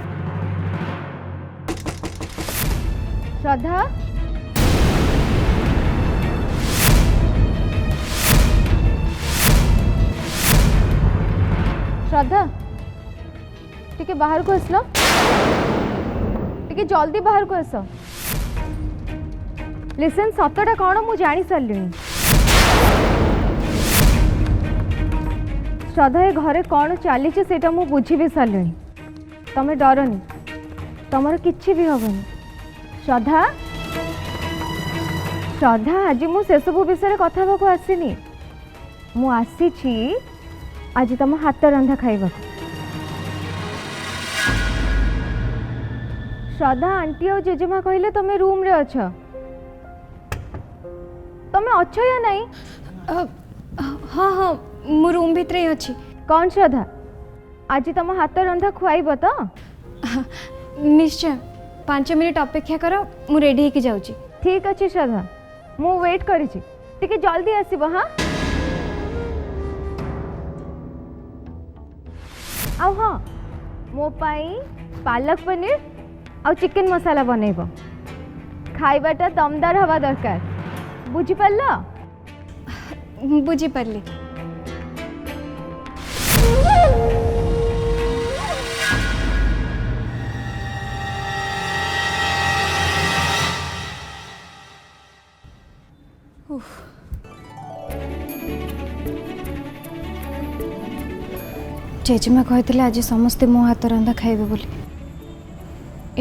श्रद्धा श्रद्धा टिके बाहर को आसलो टिके जल्दी बाहर को आस लिसन सतटा कौन मु जानी सारे श्रद्धा ए घरे कौन चली सेटा मु बुझी भी सारे तमें डरनी तुमर किछि भी हबनी श्रद्धा श्रद्धा आज मु से सब विषय कथा को आसीनी मु आसी आज तुम हाथ रंधा खाइबा श्रद्धा आंटी और जेजेमा कहले तुम रूम रे अछ तुम अछ या नहीं हाँ हाँ मु रूम भीतर ही अच्छी कौन श्रद्धा आज तुम हाथ रंधा खुआब तो निश्चय 5 मिनट अपेक्षा करो मु रेडी होके जाऊँगी ठीक अच्छे श्रद्धा मु वेट करिछि टिके जल्दी आसीबो हाँ आउ हाँ मो पाई पालक पनीर आउ चिकन मसाला बनैबो खाइबाटा दमदार हवा दरकार बुझी पारला बुझी पारली जेजेमा कहते आज समस्ते मो हाथ रंधा खाइबे बोली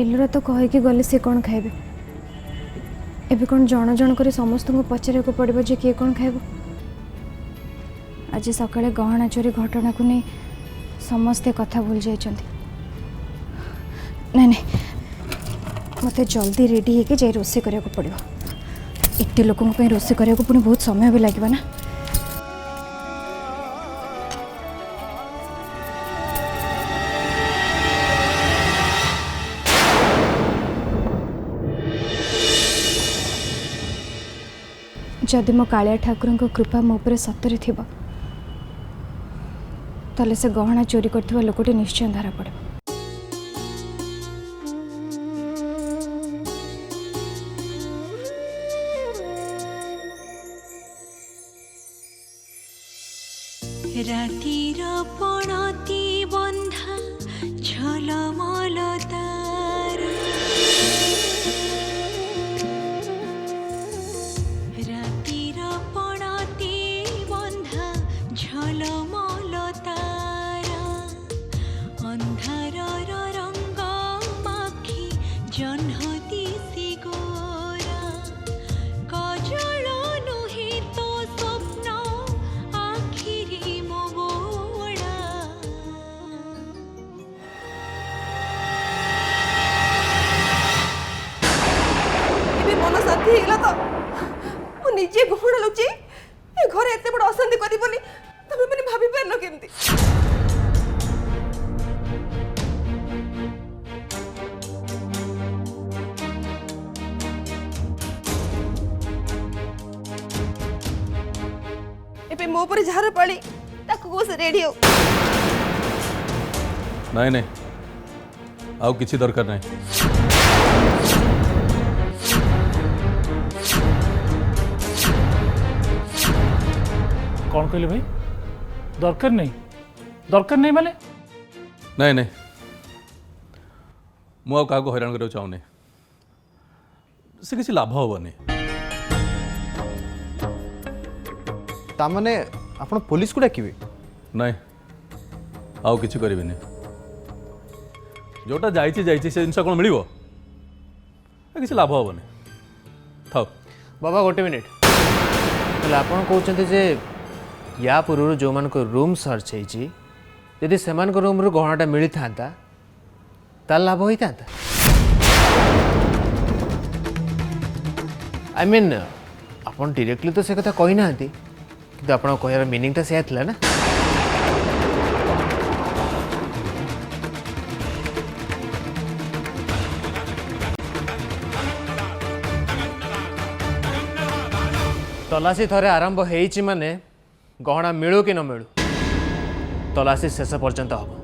एलुरा तो कहीकि गले से कौन खाइबे एबे कौन जण जण कर समस्त को पचारे को पड़ो जे किए कौन खाइब आज सकाळे गहना चोरी घटना को नहीं समस्ते कथा भूल जाइछन्ति नहीं नहीं मते जल्दी रेडी होके जाई रोसे करिया को पड़ो एते लोकन पे रोसे करिया को पुनी बहुत समय भी लागबा ना जदि मो कालिया ठाकुर कृपा मो उपरे सतरे थिबो ताले से गहना चोरी करथिबा लोकटे निश्चय धरा पड़े। रातिर पणती बंधा झलमल तार रातिर पणती बंधा झलमल तार अंधारर रंग माखी जह्न दिसी गोरा कजल नुहे तो स्वप्न आखिरी मो बोड़ा ଏବେ ମନ ଶାନ୍ତି ହେଇଗଲା ତ ମୁଁ ନିଜେ ଗହଣା ଲୁଚି ଏ ଘରେ ଏତେ ବଡ଼ ଅଶାନ୍ତି କରିବି ବୋଲି ତମେ ମାନେ ଭାବି ପାରିଲ କେମିତି? ଏବେ ମୋ ଉପରେ ଯାହାର ପାଳି ତାକୁ କୋଉ ସେ ରେଡି ହଉ। ନାଇଁ ନାଇଁ ଆଉ କିଛି ଦରକାର ନାହିଁ। कौन कहले भाई दरकार नहीं माने ନାଇଁ ନାଇଁ ମୁଁ ଆଉ କାହାକୁ ହଇରାଣ କରିବାକୁ ଚାହୁଁନି। ସେ କିଛି ଲାଭ ହବନି। ତାମାନେ ଆପଣ ପୋଲିସକୁ ଡାକିବେ? ନାଇଁ ଆଉ କିଛି କରିବିନି। ଯୋଉଟା ଯାଇଛି ଯାଇଛି ସେ ଜିନିଷ କ'ଣ ମିଳିବ? କିଛି ଲାଭ ହବନି। ଥାଉ बाबा गोटे मिनिट ताले आपण कहते जे या पूर्व जो मान रूम सर्च होती यदि से रूम रू गहनाटा मिली था तार लाभ होता आई मीन आप डायरेक्टली तो से कथा कही ना कि आप कह मीनिंगटा से ना तलासी थरे आरंभ होईची माने गहना मिलू कि न मिलू तलासी शेष पर्यंत हम।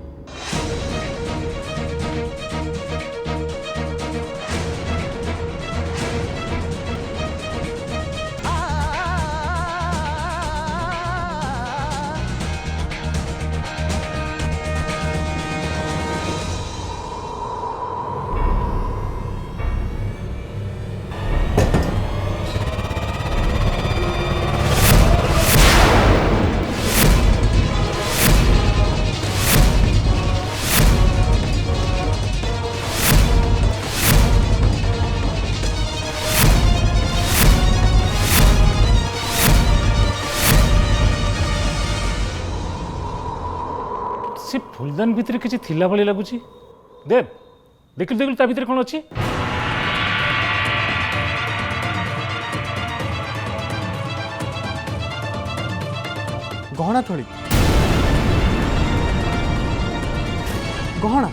से फुलदान भितर किसी थिला भली लगुची देव देखिल देखिल ता भितर कौन अच्छी गहना थोड़ी गहना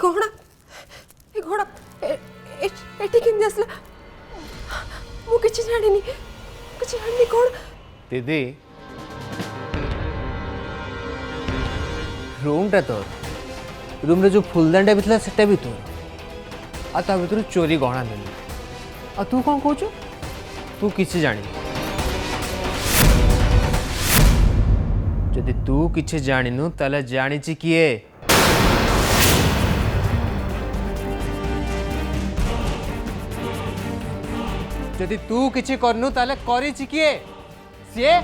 गहना ए गहना एटी केमती आसला मु किछि जानिनी कौन दीदी रूमटा तोर रूम रे जो फुलदानटा भी था सेटा भी तोर आ ता भीतर चोरी गहना मिल आ तू कौन कहू तू किसी जानी जदि तू किसी जानिनु ताले जानिची किए जदि तू किसी करनु ताले करिची किए सिए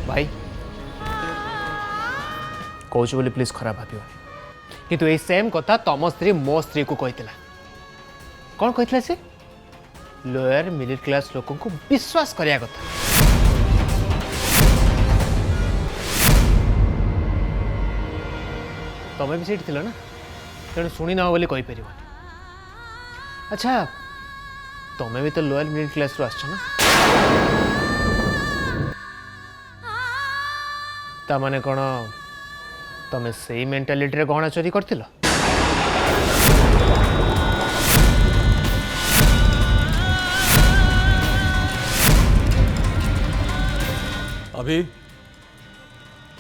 भाई कौच बोली प्लीज खराब भाव किंतु ये सेम कथा तम स्त्री मो स्त्री को कही कौन कही से लोअर मिडिल क्लास लोक को विश्वास करिया कथा तमें भी सीट थिलो ना तेणु शुणी न बोली कहि परिबो अच्छा तमें भी तो लोअर मिडिल क्लास रो आछो ना ता माने कोन तमें सेही मेंटालिटी रे गहना चोरी करथिलो अभी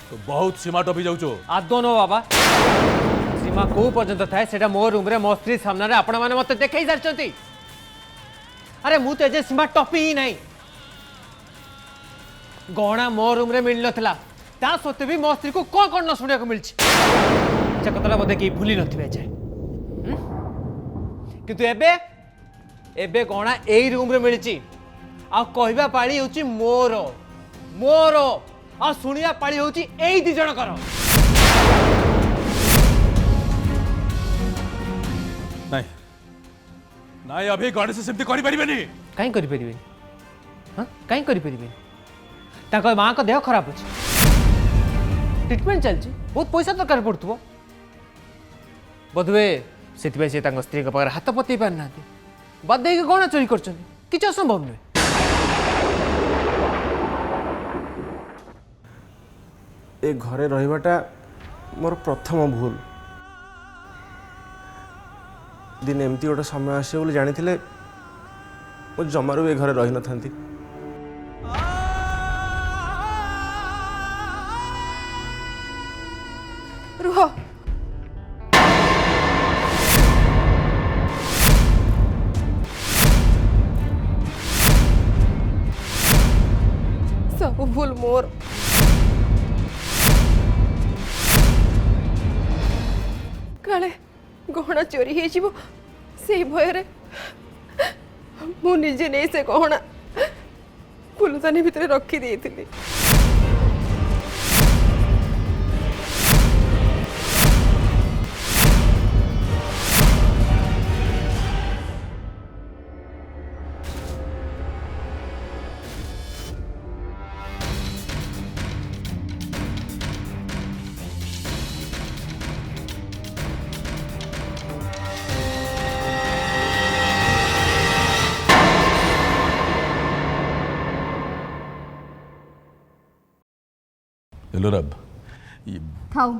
तो बहुत सीमा टपी जाऊचो आदो नो बाबा सीमा को पर्यंत थाए सेटा मो रूम रे मो स्त्री सामने रे आपण माने मते देखै सारचंती अरे मु तो जे सीमा टपी ही नहीं गहना मो रूम रे मिल नथला ता सत्ते भी मो स्त्री को कोन न सुनिया को मिलछि से कतला बोधे कि भूली नथिबे जाय किंतु एबे एबे गहना एई रूम रे मिलछि आ कहबा पाळी होछि मोर मोर आ सुनिया पाळी होछि एई दि जण कर नहीं नहीं अभी गणेश सेमती करि परिबेनी काई करि परिबेनी हां काई करि परिबेनी ताको मां को देह खराब अछि ट्रीटमेंट चलछि बहुत पैसा दरकार पड़थबो बधवे सेतिबे से तांग स्त्री के पार हाथ पति पार नाती बादे के गहना चोरी करछन किछ असंभव नै ए घरे रहिबाटा मोर प्रथम भूल दिन एमती गोटे समय आसे बोली जानी मो जमारू ए घरे रही न था रुह सब भूल मोर काले गहना चोरी हे जीवो से भय रे मु निजे नहीं से गहना फुलदानी भितर रखी देइथिली हेलो रब थाउ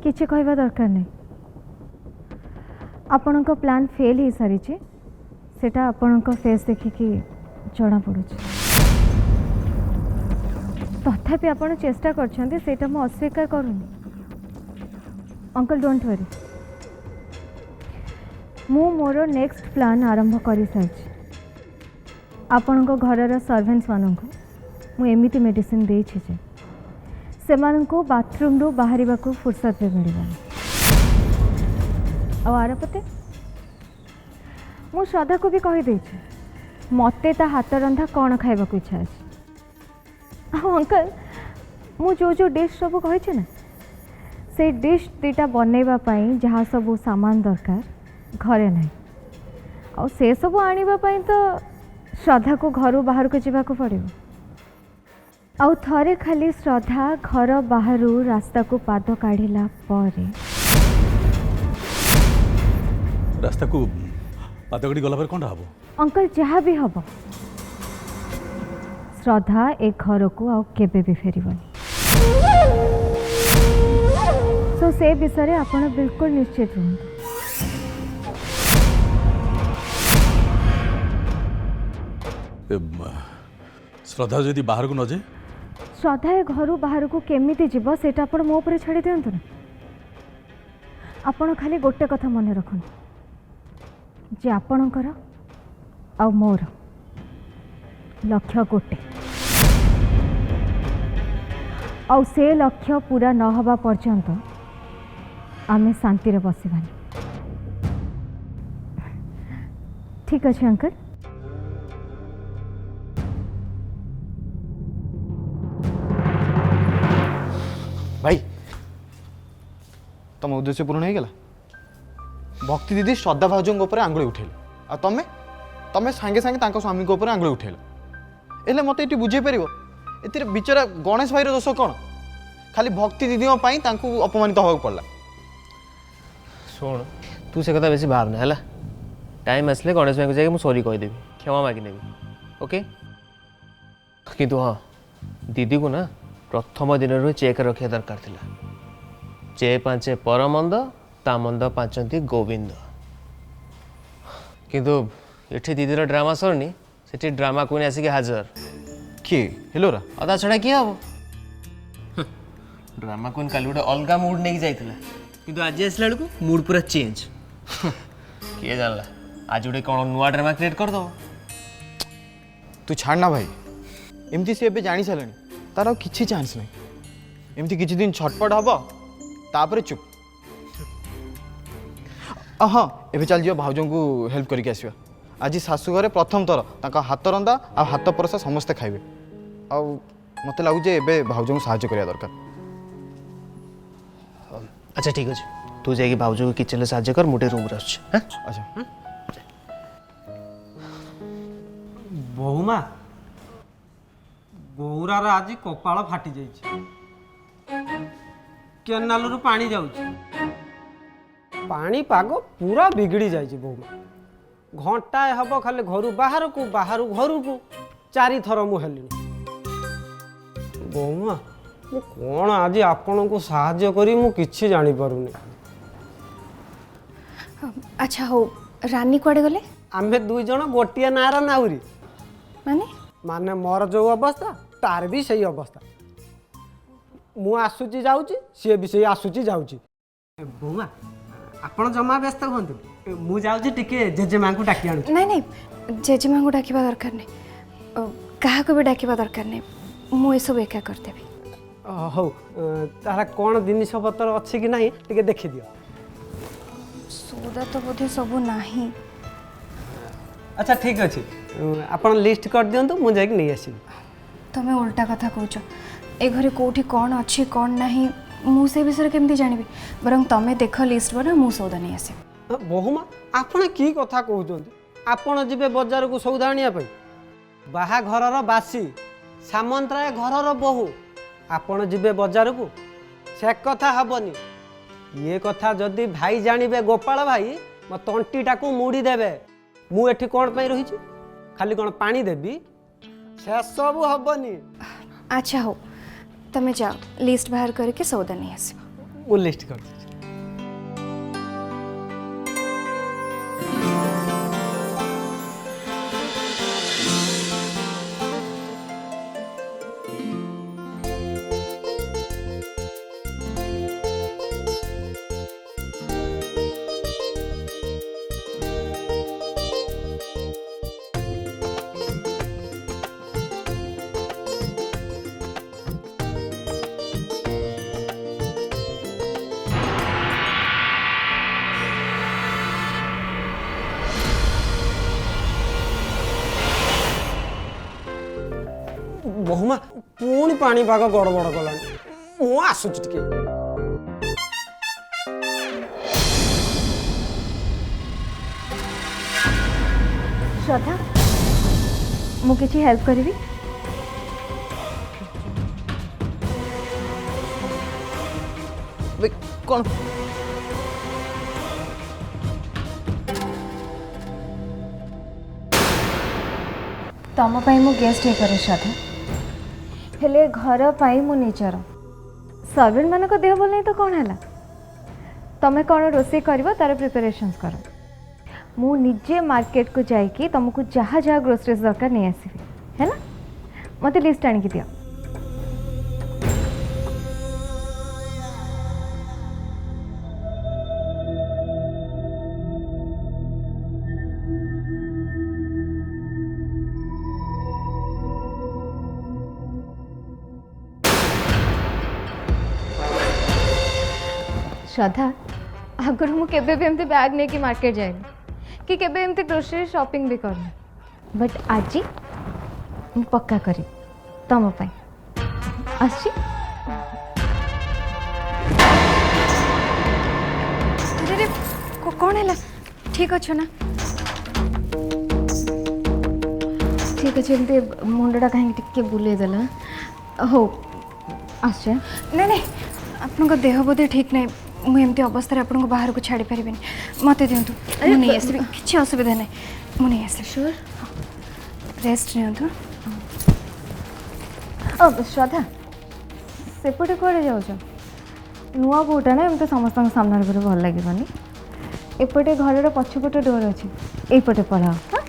किछि कहबा दरकार नहीं आपण को प्लान फेल ही सारी सेटा आपण को फेस देखिकी जଣା पड़ुछि तथापि आपण चेष्टा करछन्ती सेटा मो अस्वीकार करूनी अंकल डोंट वरी मु मोर नेक्स्ट प्लान आरंभ करि सारछि आपण को घरर सर्वेंट्स मानन को मु एमिति मेडिसिन देछि जे सेमाननको बाथरूम रो बाहरिबा को फुर्सत पे मिलबानी आ आरपते मु श्रद्धा को भी कहि देछि मते ता हाथ रंधा कोन खाइबा को इच्छा अछि आ अंकल मु जो डिश सब कहि छै ना से डिश दीटा बनैबा पई जहाँ सब सामान दरकार घरे नहीं आ से सब आनिबा पई तो श्रद्धा को घर बाहर को जीवा को पड़िबो आउ थरे खाली श्रद्धा घर बाहर रास्ता को पाद काढ़िला परे रास्ता को पाद काढ़ी गला पर कोन हबो अंकल जहाँ भी हबो श्रद्धा एक घर को आउ केबे भी फेरिबनी सो से विषय आपण बिल्कुल निश्चित रहंतु श्रद्धा जदि बाहर को न जाए श्रद्धा ए घर बाहर को केमिति जीव सेटा आपण मो ऊपर छाड़ी दियंतु ना आपण खाली गोटे कथा मन रखन जे आपणकर आ मोर लक्ष्य गोटे आ से लक्ष्य पूरा न हवा पर्यंत आमे शांति रे बसिबानी ठीक अच्छे अंकल भाई तुम उद्देश्य पूर्ण हो गला भक्ति दीदी श्रद्धा भाउजों ऊपर आंगुली उठेल आ तमें ତମେ ସାଙ୍ଗେ ସାଙ୍ଗେ ତାଙ୍କ ସ୍ୱାମୀଙ୍କ ଉପରେ ଆଙ୍ଗୁଳି ଉଠେଇଲ। ହେଲେ ମୋତେ ଏଠି ବୁଝେଇ ପାରିବ ଏଥିରେ ବିଚରା ଗଣେଶ ଭାଇର ଦୋଷ କ'ଣ? ଖାଲି ଭକ୍ତି ଦିଦିଙ୍କ ପାଇଁ ତାଙ୍କୁ ଅପମାନିତ ହେବାକୁ ପଡ଼ିଲା। ଶୁଣ ତୁ ସେ କଥା ବେଶୀ ଭାବନା ହେଲା। टाइम आसले गणेश भाई को जाके सॉरी कहीदेवी, क्षमा मागिनेबी। ओके किंतु हाँ दीदी को ना प्रथम दिन रू चेक रखा दरकार थिला। चे पांचे परमंद ता मंद पांचंती गोविंद। किंतु एठी दीदीर ड्रामा सरनी सेठी ड्रामा क्वीन आसिक हाजर। किए हेलोरा अदा छड़ा किए हम ड्रामा क्वीन काली गोटे अलग मूड नहीं जाइथिला, किंतु आज आसला बेलू मूड पूरा चेंज। किए जानला आज गोटे कौन नुआ ड्रामा क्रिएट कर दो। तू छाड़ना भाई, एमती सी एबे जानी सारे तार आ किछि चांस नहीं। एमती किछि दिन छटपट हब तापर चुप। हाँ एबे चल जियो भाउजों को हेल्प करके आसिबा। आज शाशु घरे प्रथम थर ताका हाथ रंदा आ हाथ परसा समस्ते खाइबे। आ मते लागु जे एबे भाउजों को सहायता करिया दरकार। अच्छा ठीक अच्छे तू जाइए भाउजो को किचन में साहाଯ୍य कर, मुझे रूम आस। अच्छा बहुमा गौरार आज कपाल फाटी जाइए। केनाल रु पानी जाउछि, पानी पाग पूरा बिगड़ी जाइए। बहुमा घंटाए हब खाली घर बाहर को घर को 4 थर मु हेलिनी। बहुमा मु कौन आज आपण को साहाय्य करी मु किछि जानी पारुनी। अच्छा हो रानी कुआडे गले? आमे 2 जण गोटिया नार नाउरी। माने माने मोर जो अवस्था तार भी सही अवस्था। मु आसुची जाउची सी भी सही आसुची जाउची। बुमा आपण जमा व्यस्त हुंतु, मु जाउची टिके जेजेमा को डाकी आनु। नहीं नहीं जेजेमा को डाकिबा दरकार नहीं, कहा को भी डाकिबा दरकार नहीं। मु ए सब एका कर देबी। हौ तारा कोन जिनिस पत्र अछि कि नहीं टिके देखि दियो। सौदा तो बोधे सब नाही। अच्छा ठीक अछि, आपण लिस्ट कर दियंतु मु जाई नै आसी। तमे उल्टा कथा कहूछ। ए घरे कोठी कोन अछि कोन नाही मु से विषय केमती जानिबी। बरं तमे देख लिस्ट बना मु सौदा नै आसी। बहुमा आपण की कथा कहउछंती? आपण जिबे बाजार को सौदा आनिया पई। बाहा घरर बासी सामंतराय घरर बहु आपण जिबे बाजार को से कथा हबनी। ये कथा जदि भाई जानिबे गोपाल भाई मो तंटीटा को मुड़ी देबे। मु एठी कोन पई रहिछि? खाली कोन पानी देबी? से सब हबनी। अच्छा हो तमे जाओ लिस्ट बाहर करके सौदा नहीं आसी। वो लिस्ट कर दीजिए। बहुमा पुणी पानी पाग गड़बड़ कला मु आसुच टिके। श्रद्धा मु किछि हेल्प करिवि? कौन तम पाई मु गेस्ट हे करे श्रद्धा, हेले घर पाई मु निजर। सर्वेंट मान को देह बोल नहीं तो कौन है? तमें कौन रोसे कर तार प्रिपरेशंस कर। मु निजे मार्केट को जाइए तुमको जहाँ जहाँ ग्रोसरीज दरकार नहीं आसबि है ना। मत लिस्ट आनिक दियो। श्रद्धा आगर मु केबे भी एमती बैग नहीं कि मार्केट जाए कि केबे एमती ग्रोसरी शॉपिंग भी कर, बट आज मु पक्का करी तम पाई आसी। अरे कौन है ठीक अच्छो ना? ठीक अच्छे एमती मुंडा कहीं टिके बुलेदेला हो आसे ना ना आपन देह बोधे ठीक नहीं मुझे अवस्था आपको बाहर को छाड़ी पारे मत दिंतु नहीं आसबि किसी असुविधा नहीं मुझे नहीं आस श्योर रेस्ट नियंतु श्रद्धा सेपटे कड़े जाऊच नुआ बोटा ना एमती समस्त सामने गले भल लगे एपटे घर पछपटे डोर अच्छे यपटे पढ़ाओ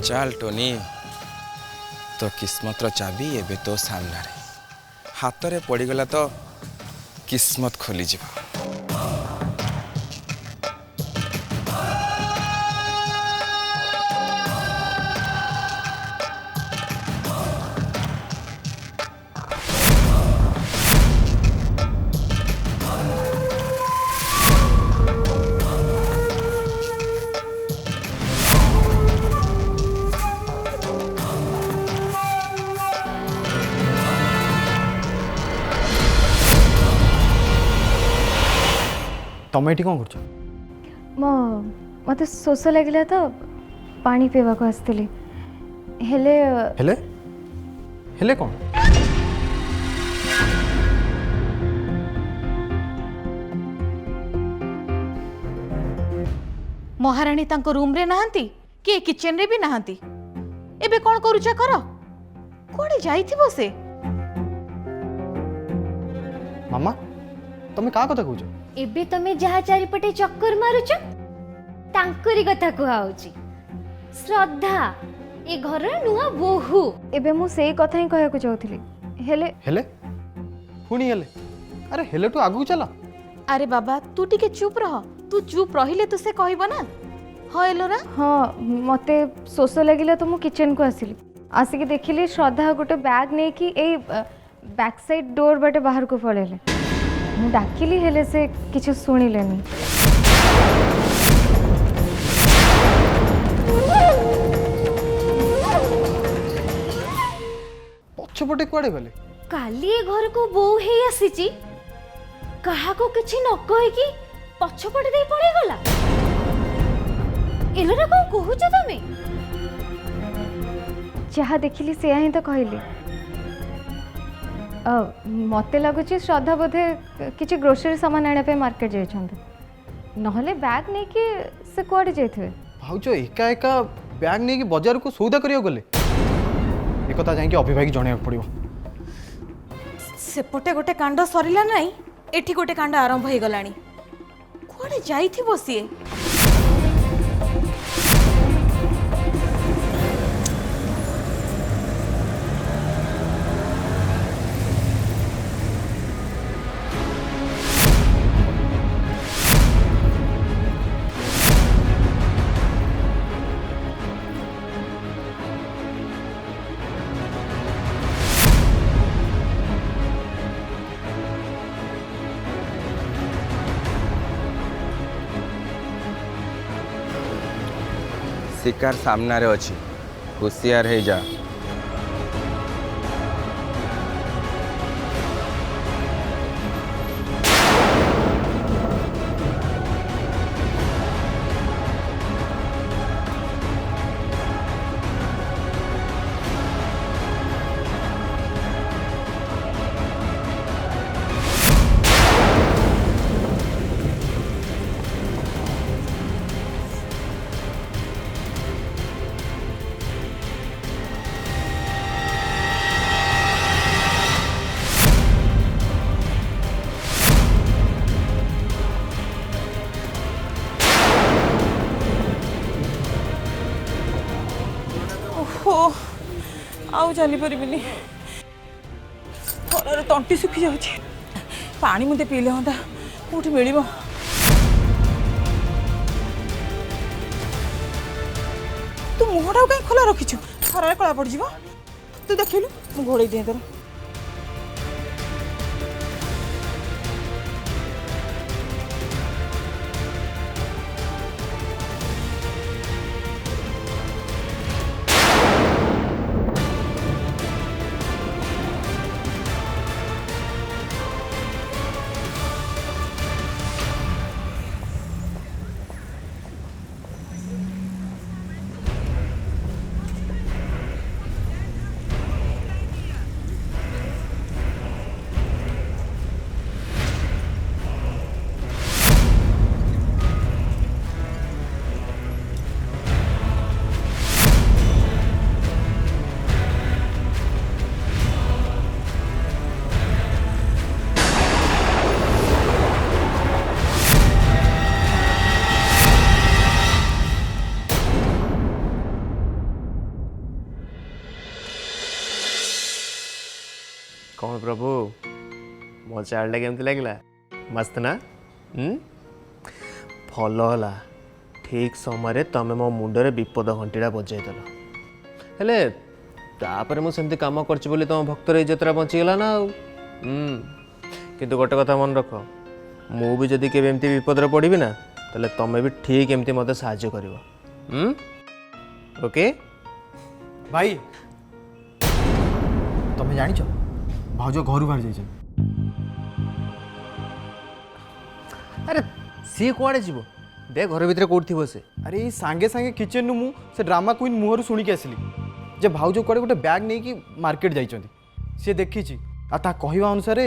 चल टोनी तो किस्मत चाबी एबे तो सामने हाथ रे पड़गला तो किस्मत खोली जीवा तुम ये कौन कर मत शोष लगे तो पानी पीवा को आसती हेले हेले हेले कौन महाराणी तांको रूम रे नहांती कि किचन रे भी नहांती एबे कौन करूचा कर कोड़े जाइथिबो से मामा तुम क्या कथा कहूछ एबे तमे जहा चारिपटे चक्कर मारुच तांकरी कथा कुहाउची श्रद्धा ए घर नुआ बोहू एबे मु सेई कथा ही कहया को चाहूथिली हेले हेले पुणी हेले अरे हेले तू आगु चला अरे बाबा तू टिके चुप रह तू चुप रहिले तो से कहबो ना हाँ एलोरा हाँ मते शोष लगिला तो मु किचन को आसिली आसिक देखिली श्रद्धा गोटे बैग नहीं कि ए बैक साइड डोर बाटे बाहर को पळेले मु डाकिली हेले से किछ सुनिलेनी पछपटे कुआडे गले काली ए घर को बो हे आसीची कहा को किछि न कहि कि पछपटे दे पळे गला एलोरा को कहूछ तमे जहा देखिली से ही तो कहली मते लगुच श्रद्धा बोधे किसी ग्रोसरी सामान आने पे मार्केट जाइछन्ते नहले बैग नहीं कि से कुआडे जाइथिबे भाउज एका एका बैग नहीं कि बाजार को सौदा करियो गले ए कथा जाई कि अभिभागी जणिया पड़िबो सेपटे गोटे कांड सरिला नाही एठी गोटे कांड आरंभ हो गलानी कुआडे जाइथिबो सिए शिकार सामना रे अच्छी होशियार है जा आउ चली परिबिनी खरार तंटी सुखी जाउछि पानी मुते पीले हंता कोठी मिलिबो तू मुहटा कहीं खोला रखिछु खरार कला पड़ जीवो तू देखिलु मु घोड़े दे तोर कौन प्रभु मो चार्टा केमती लगे मस्त ना भल है ठीक समय तुम मो मुंडरे विपद घंटीटा बजाईदेल हेले तापर मुझे कम कर तुम भक्तर इज्जतरा बचीगला ना किंतु गोटे कथा मन रख मु भी जदि केबे एमती विपद पड़ी ना ताले तुम भी ठीक एमती मते साहाय्य करिवो ओके भाई तुम जानिଛ भाउज घर बाहर जाइछन अरे सी कुआड़े जीव दे घर भीतर कोठी थी से अरे ये सांगे सांगे किचन नु मु से ड्रामा क्वीन मुहर सुनी के आसली जे भाउज कुआड़े गोटे बैग नहीं कि मार्केट जाइछंती से देखी छी आ ता कहिवा अनुसार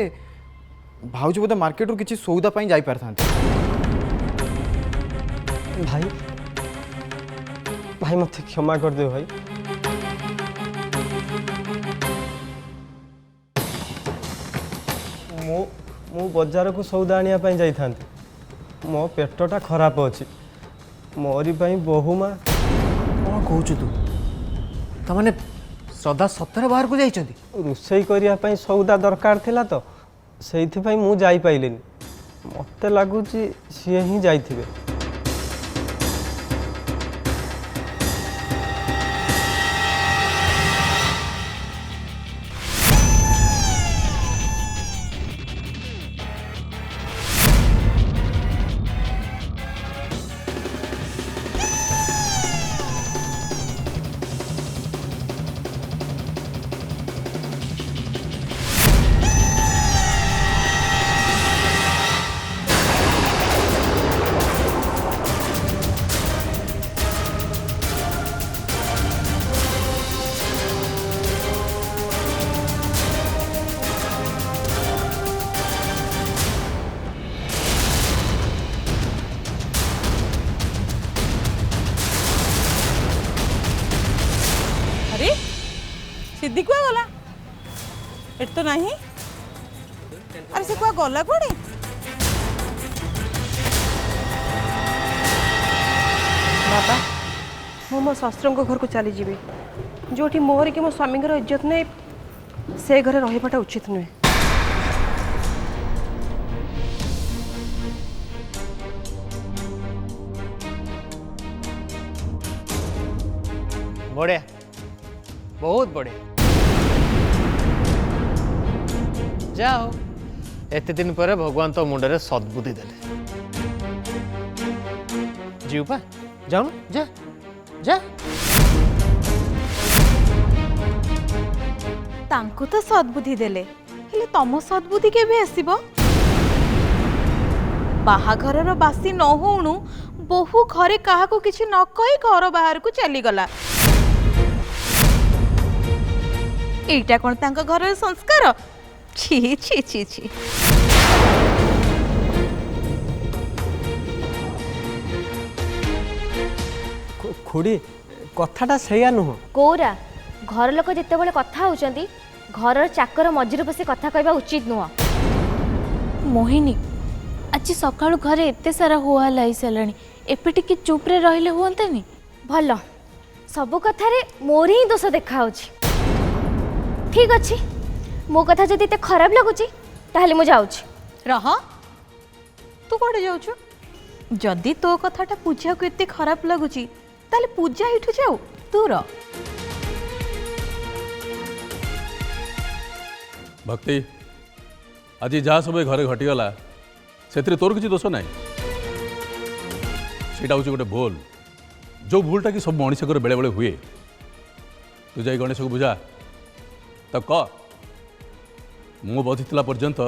भाउज बोधे मार्केट रू किछि सौदा पई जाई पारथांती भाई भाई मत क्षमा कर दे भाई मु बजार को सौदा आनिया पई जाई थांती मो पेटटा खराब अछि मोरी पई बहु मां कौन कहू तू तमने सदा सतर बाहर को जाइछंती रोसई करिया पई सौदा दरकार थिला तो सेइथि पई मु जाई पाइलेनी मते लागुची सिए ही जाइथिबे सिद्धि कुआ गला एट तो नहीं अरे से कुआ गला कोड़े बाबा मो शस्त्र घर को चली जी जो मोहर कि मो स्वामी इज्जत नहीं से घरे रहीबाटा उचित नुहे बढ़िया बहुत बढ़िया जाओ एते दिन पर भगवान तो मुंडरे सद्बुद्धि देले जीवपा जाओ जा जा तांको तो सद्बुद्धि देले हेले तम सद्बुद्धि केबे आसीबो बाहाघरर बासी न होणु बहु घरे काहाको किछि न कहि घर बाहर को चली गला एटा कोन तांका घरर संस्कार छी छी छी छी खुड़ी कथाटा सेया नुह कोरा घर लोक जिते बड़े कथा होचंती घर चाकर मझिरे बसी कथा कहबा उचित नुह मोहिनी आज सकाळु घरे एते सारा हुआ लाई सलाणी एपे टिके चुप रे रहिले हुअंतानी भल सब कथारे मोर ही दोष देखा होची ठीक अच्छे मो कथा जदि एते खराब लगुची ताहले मु जाउची रह तू कड़े जाऊछु जदि तो कथाटा पूजा को एते खराब लगुची ताले पूजा इठु जाऊ तू र भक्ति आज जहाँ सब घरे घटीगला से तोर किसी दोष ना सेटा हूँ गोटे भूल जो भूलटा कि सब मनीष बेले बेले हुए तू जा गणेश को बुझा तो कह मु बधिला पर्यंत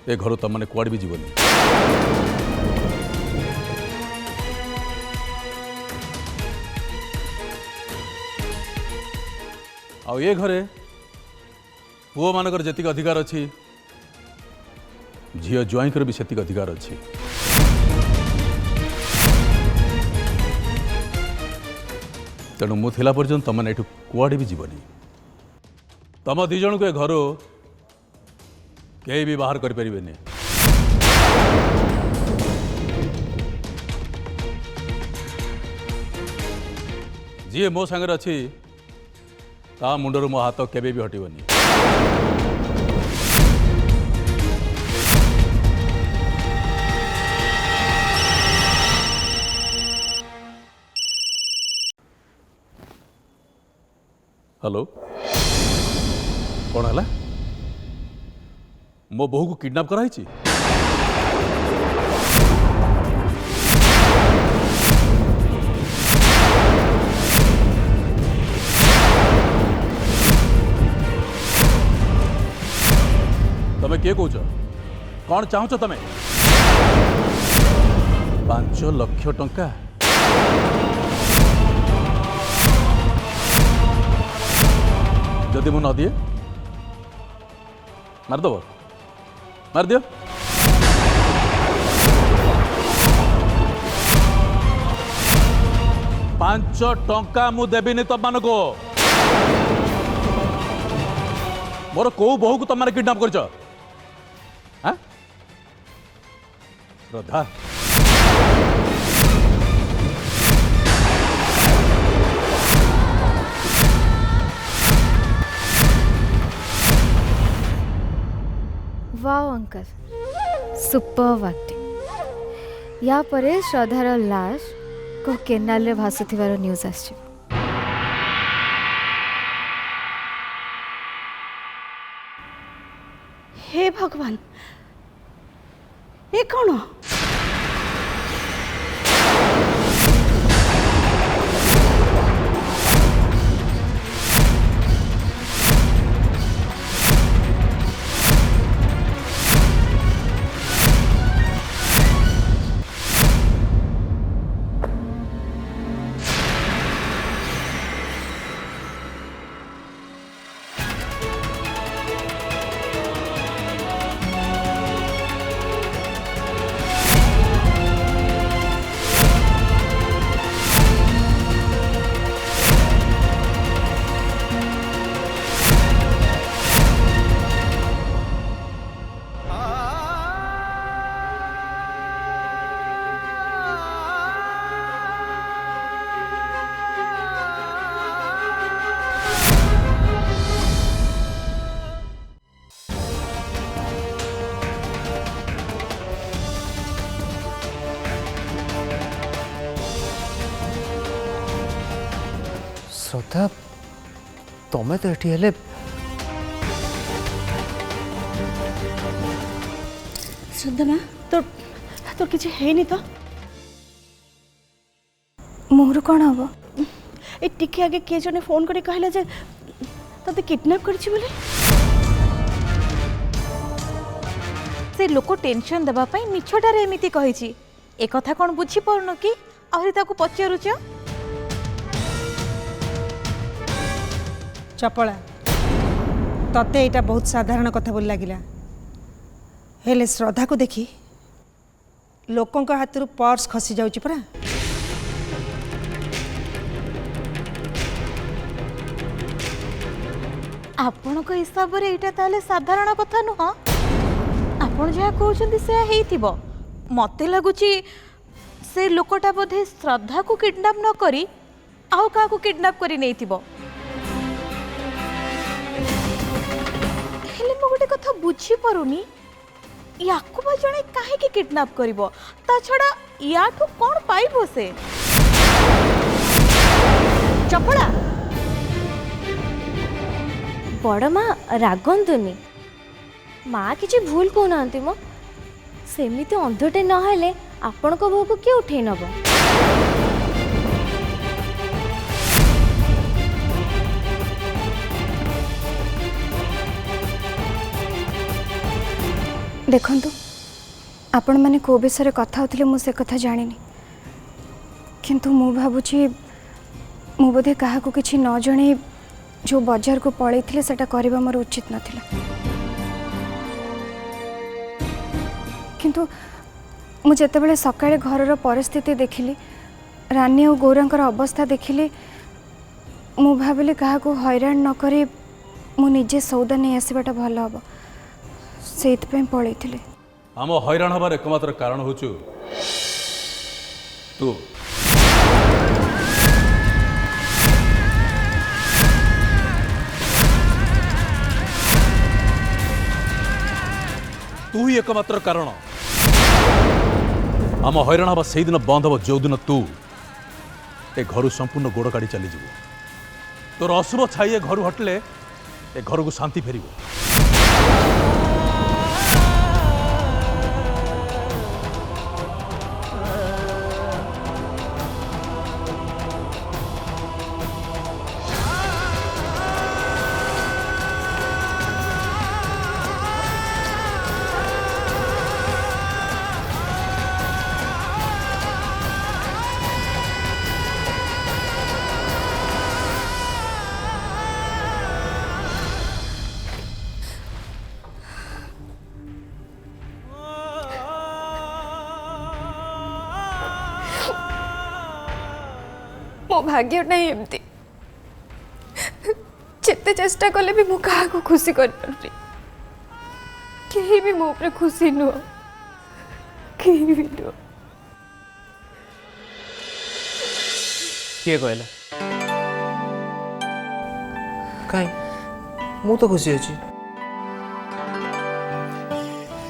ए घर तुम मैंने कुआड़ भी जीवनी आउ ये घरे पुओ मानकर जेतिक अधिकार अच्छी झील ज्वाईंकर भी सेतिक अधिकार अच्छी तेणु मु थिला पर्यंत तुम मैंने कुआड़े भी जीवनी तुम दी जन को ए घर कहीं भी बाहर कर पारे जी मो सांगे अच्छी ता मुंडर मो हाथ केबे भी हटबनी हेलो कौन है मो बहु को किडनैप कराई तमें किए कौच कौन चाहूच तमें 5 लाख टंका जदि मु न दिए मारदेव मार दियो पांच टंका मु देविनी तुम मान को मोर कौ बहु को तुम मैंने किडनैप कर श्रद्धा वाओ अंकल सुपर एक्टिंग या परे श्रद्धार लाश को केनाल रे भासुथिबार न्यूज आछि हे भगवान ये कौन श्रद्धा तमें तो ये हेले श्रद्धा माँ तो तो किसी है नहीं तो मोर कौन हम ए टिके आगे किए जने फोन कर कहला जे तते किडनैप करछि बोले से लोक टेंशन देबा पई मिछटारे एमिति कहिछि ए कथा कोन बुझी परनो कि आहुरी ताकू पचारुछ चपला तते एटा बहुत साधारण कथा बोल लगिला हेले श्रद्धा को देखी लोकों का हाथ पर्स खसी जाउची परा आपण को हिसाब रे एटा ताले साधारण कथा नुह आपण जहा कहउछंती से हेइथिबो मते लागुची से लोकटा बोधे श्रद्धा को किडनैप न करी आउ का को किडनैप करी नेइथिबो हेले मो गोटे कथा बुझी पारुनी याकू बा जणे काहे के किडनैप करिवो ता छडा याठू कोन पाइबो से चपड़ा बड़ माँ रागंतुनी माँ किसी भूल कहना मो सेमिति अंधटे नहेले आपण को बहू को किए उठे नब देखंतु आपण माने को विषय कथा होथिले मु से कथा जानिनी किंतु मु भाबुची मु बोधे काहा को किछि न जणे जो बाजार को पळै थिले सेटा करबा मोर उचित नथिला किंतु मु जेतेबेले सकाळे घरर परिस्थिति देखिली रानी और गौरांकर अवस्था देखिली मु भाबिली काहा को हैरान न करी मु निजे सौदा नहीं आसबाटा भल हम से पळै थिले आम हैरान हबार एकमात्र कारण होचु तू तू ही एकमात्र कारण आम हैरान हवा से दिन बंद हम जो दिन तू ए घर संपूर्ण गोड़ काढ़ी चली जीव तोर अशुभ छाई ए घर हटले ए घर को शांति फेर मो भाग्य नहीं एमती जिते चेष्टा कले भी मु कहा को खुशी कर पारे कहीं भी मो ऊपर खुशी नुह कहीं भी नुह किए कहला कहीं मु तो खुशी अच्छी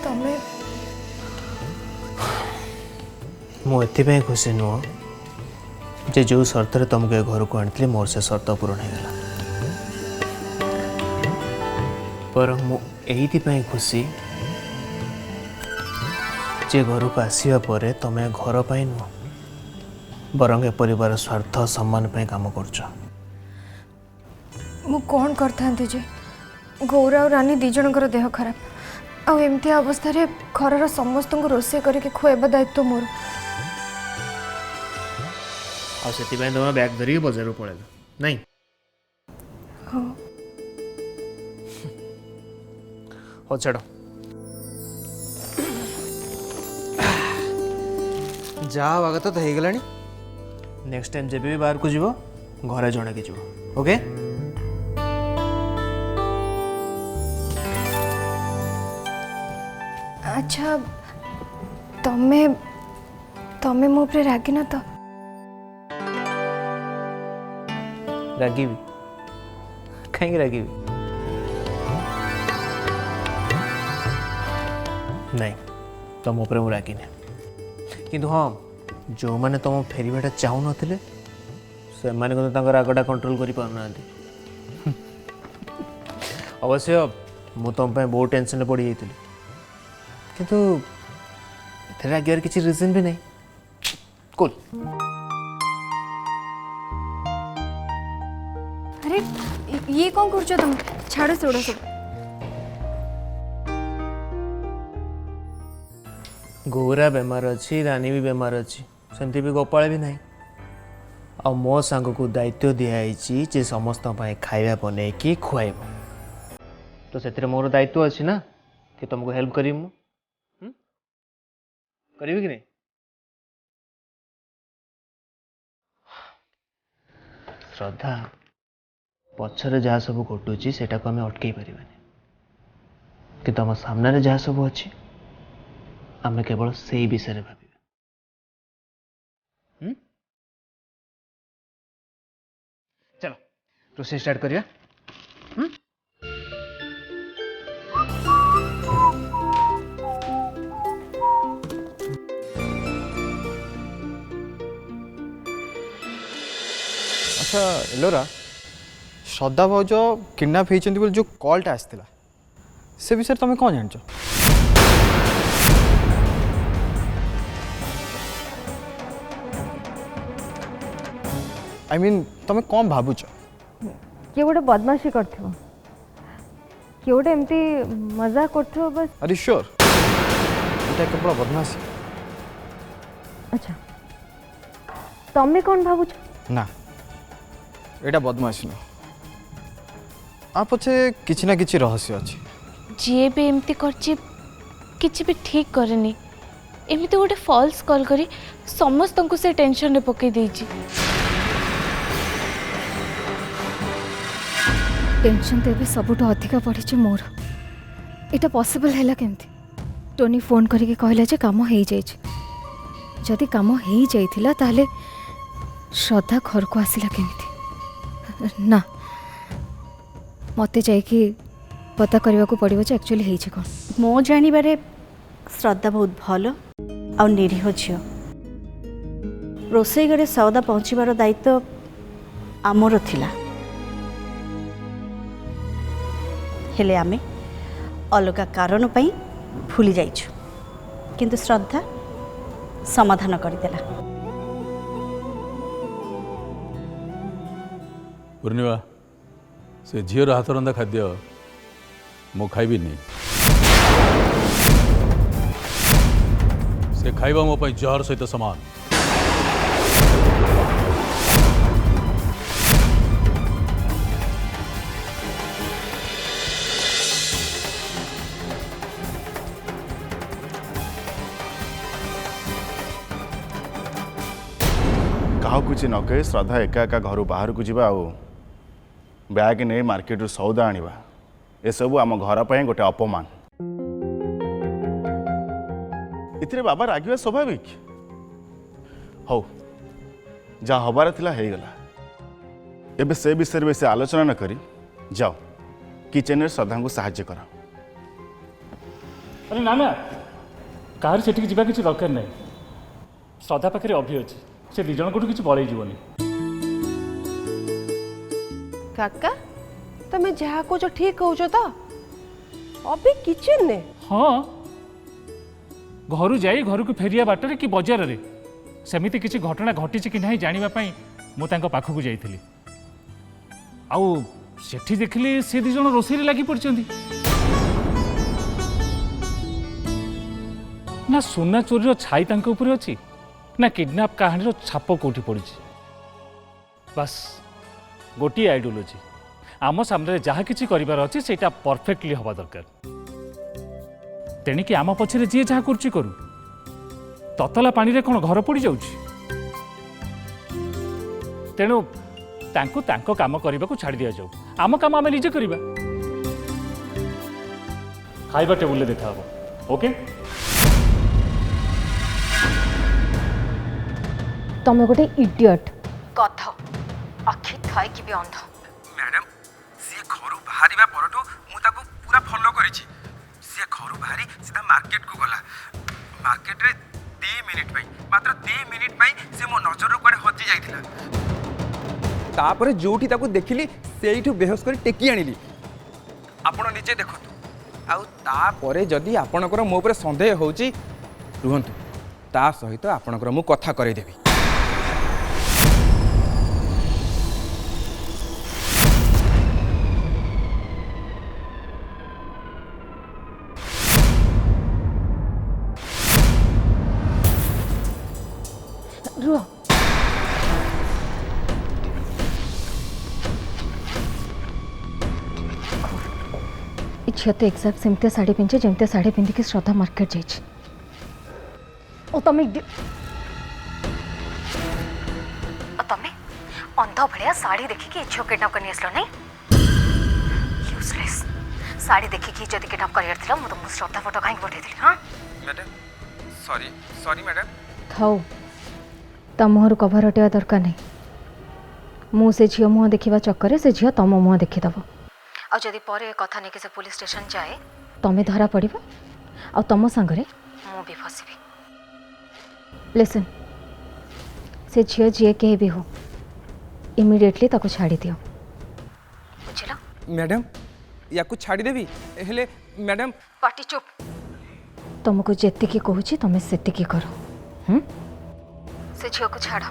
तमे मु एथि खुशी नुह जे जो शर्त तुमको घर को आनी मोर से शर्त पूरण होगा पर मुझे खुशी जे घर को आसवा पर तुम घर पर नुह बरंग ए परिवार स्वार्थ सम्मान पे काम कर मु कौन करता जे गौरा और रानी दी जनकर देह खराब आ एमती अवस्था रे घर समस्त को रोषे करके खुआबा दायित्व मोर आ से तुम बैग धरिक बजार पड़े नहीं हाँ हो छाड़ जहाँ आगे तो हो गला नेक्स्ट टाइम जब भी बाहर को जीव घरे जड़े कि जीव ओके अच्छा तमे तमे मो पे रागी ना तो रागिबी कहीं रागिबी नहीं तुम ऊपर मुझे रागिनी किंतु हाँ जो मैंने तुम फेरवाटा चाहू नथिले से माने को रागटा कंट्रोल कर पारना अवश्य मु तुम बहुत टेंशन पड़ जाइली किंतु रागियार किसी रीजन भी नहीं कूल अरे ये कौन कर तुम छाड़ छोड़ सब गौरा बेमार अच्छी रानी भी बेमार अच्छी सेमती भी गोपाल भी नहीं आ मो सांग को दायित्व दिखाई जे समस्त खाଇବା बनैकी खुआब तो से मोर दायित्व अच्छी ना कि तुमको हेल्प करी मु करी कि नहीं श्रद्धा पछरे जहाँ सब घटुची से आम अटकई पारे कि तुम सामने जहाँ सब अच्छी आम केवल से विषय भाव चलो रोषे स्टार्ट करिया अच्छा एलोरा श्रद्धा भाउज किडनाप होती बोली जो कॉलटा आसला से विषय तुम कौन जान? आई मीन तुम कौन भावुच? किए गोटे बदमाशी कर किए गोटे एमती मजाक कर बस। अरे श्योर ये केवल बदमाशी। अच्छा तमें कौन भावुच? ना एटा बदमाशी न आ पछे किछि ना किछि रहस्य अछि। जी भी एमती करछि किछि भी ठीक करनी एमती गोटे फॉल्स कॉल करी समस्त को से टेंशन रे पकई देछि। टेंशन तो सबुठ अधिका पड़ी मोर। एटा पॉसिबल हैला केमती? टोनी फोन करके कहला जे काम हो जाए। जदि काम हो जाइथिला ताले श्रद्धा घर को आसिला केमती? ना मते जाइकी पता करने को पड़ो जे एक्चुअली ହେଇଛି कौन। मो जानिबारे श्रद्धा बहुत भल आ निरीह झील। रोसई घरे सौदा पहुँचबार दायित्व आमर थिला हेले आमे अलग कारण पई भूली जाइछु किंतु श्रद्धा समाधान करदेला। पूर्णिमा से झीर हाथ रंधा खाद्य मु खाइबी नहीं। से खाइबा मो पई जहर सहित समान। क्या कुछ न कहे श्रद्धा एका एका घर बाहर को जीवा बैग नहीं मार्केट सौदा आनिबा ए सब आम घर पर गोटे अपमान। इतने बाबा रागिबा स्वाभाविक। हौ जा हबार थिला हे गला एबे से विषय बेसी आलोचना न करी जाओ किचन रे श्रद्धा को सहाय्य कर। अरे ना ना कार से जीवा किसी दरकार नहीं। श्रद्धा पाखे अभि अच्छी से दी जन को किसी पलि जीवनी। काका तमें जहाँ कौच ठीक कौच तो अभी किचन ने? हाँ घर जाई घर को फेरिया बाटर कि बजार रे सेमिति किसी घटना घटी कि नहीं जानापी मुझे पाखक जाइली। आउ सेठी देखिली से दी जन रोषे लगी पड़ी ना सुना चोरी छाई तांके ऊपर अच्छी ना किडनैप कहानी छाप कौटी पड़ी। बस गोटे आइडियोलॉजी आम सामने जहाँ किसी करार अच्छे से परफेक्टली हवा दरकार। तेणिकी आम पछरे जी जहाँ करुच्ची करू ततला पानी रे कौन घर पड़ जाऊँ। तेणु तांको तांको काम करने को छाड़ दिया जाऊ आम काम आम निजे करवा। खाइबा टेबुल देखा हम ओके। तमें गोटे इडियट गध अखि थाई कि भी अंध। मैडम सी घर बाहर परठू मुझे पूरा फॉलो करिछि। सी घर बाहरी सीधा मार्केट को गला। मार्केट रे 2 मिनिट पई मात्र 2 मिनिट पई से मो नजर रो कुआडे हजि जाइथिला। तापर जोठी ताको देखिली सेइठु बेहोश कर टेकी आनिली। आपण निजे देखंतु आउ तापर जदी आपणकर मो ऊपर संदेह होउची रुहंतु ता सहित आपणकर मु कथा करै देबी। रुह झील तो एक्जाक्ट सेमती शाढ़ी पिंधे जमती शाढ़ी पिंधिकी श्रद्धा मार्केट जाइए। तमें अंध भाया शाढ़ी देखिकी झील किडनाप कर आसलो नहीं यूजलेस। शाढ़ी देखिकी जब किडनाप कर मुझे श्रद्धा फोटो कहीं पठे थी। हाँ मैडम सॉरी सॉरी मैडम। थाऊ ता मुहर कभर हटाइवा दरकार नहीं। मुझे झील मुह देखा चक्कर से झील तुम मुह देखीदेव और जदि पर कथा नहीं से पुलिस स्टेशन जाए तमें धरा पड़ आ तुम सांगरे मु भी फसबी। लिसन से झील जी कहीं भी हो इमिडिएटली ताको छाड़ी दियो बुझिला मैडम या छाड़देवी हेले मैडम पाटी चुप तुमको जेतिकी कहूँ तुम सेतिकी करो से झील को छाड़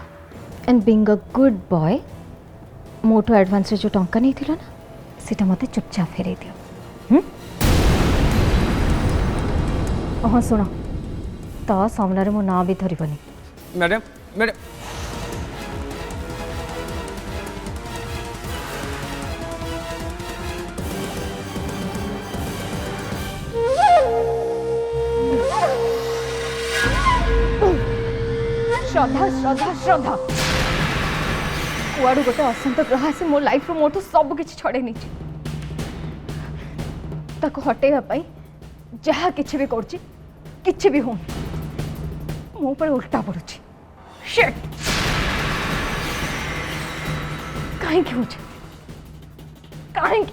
and being a good boy Motu advance जो टंका नहीं थिला ना सीटा मते चुपचाप फेरे दियो हाँ शुण तो सामने मो ना भी धरबनी मैडम मैडम श्रद्धा श्रद्धा श्रद्धा कुआड़ू गोटे असंत ग्रह आसी मो लाइफ मोठू सब किछि छड़े नहीं ताको हटेगा पाई जहाँ किछि भी करछि किछि भी हो मो पर उल्टा पड़ुछि शिट काहे कि होछ काहे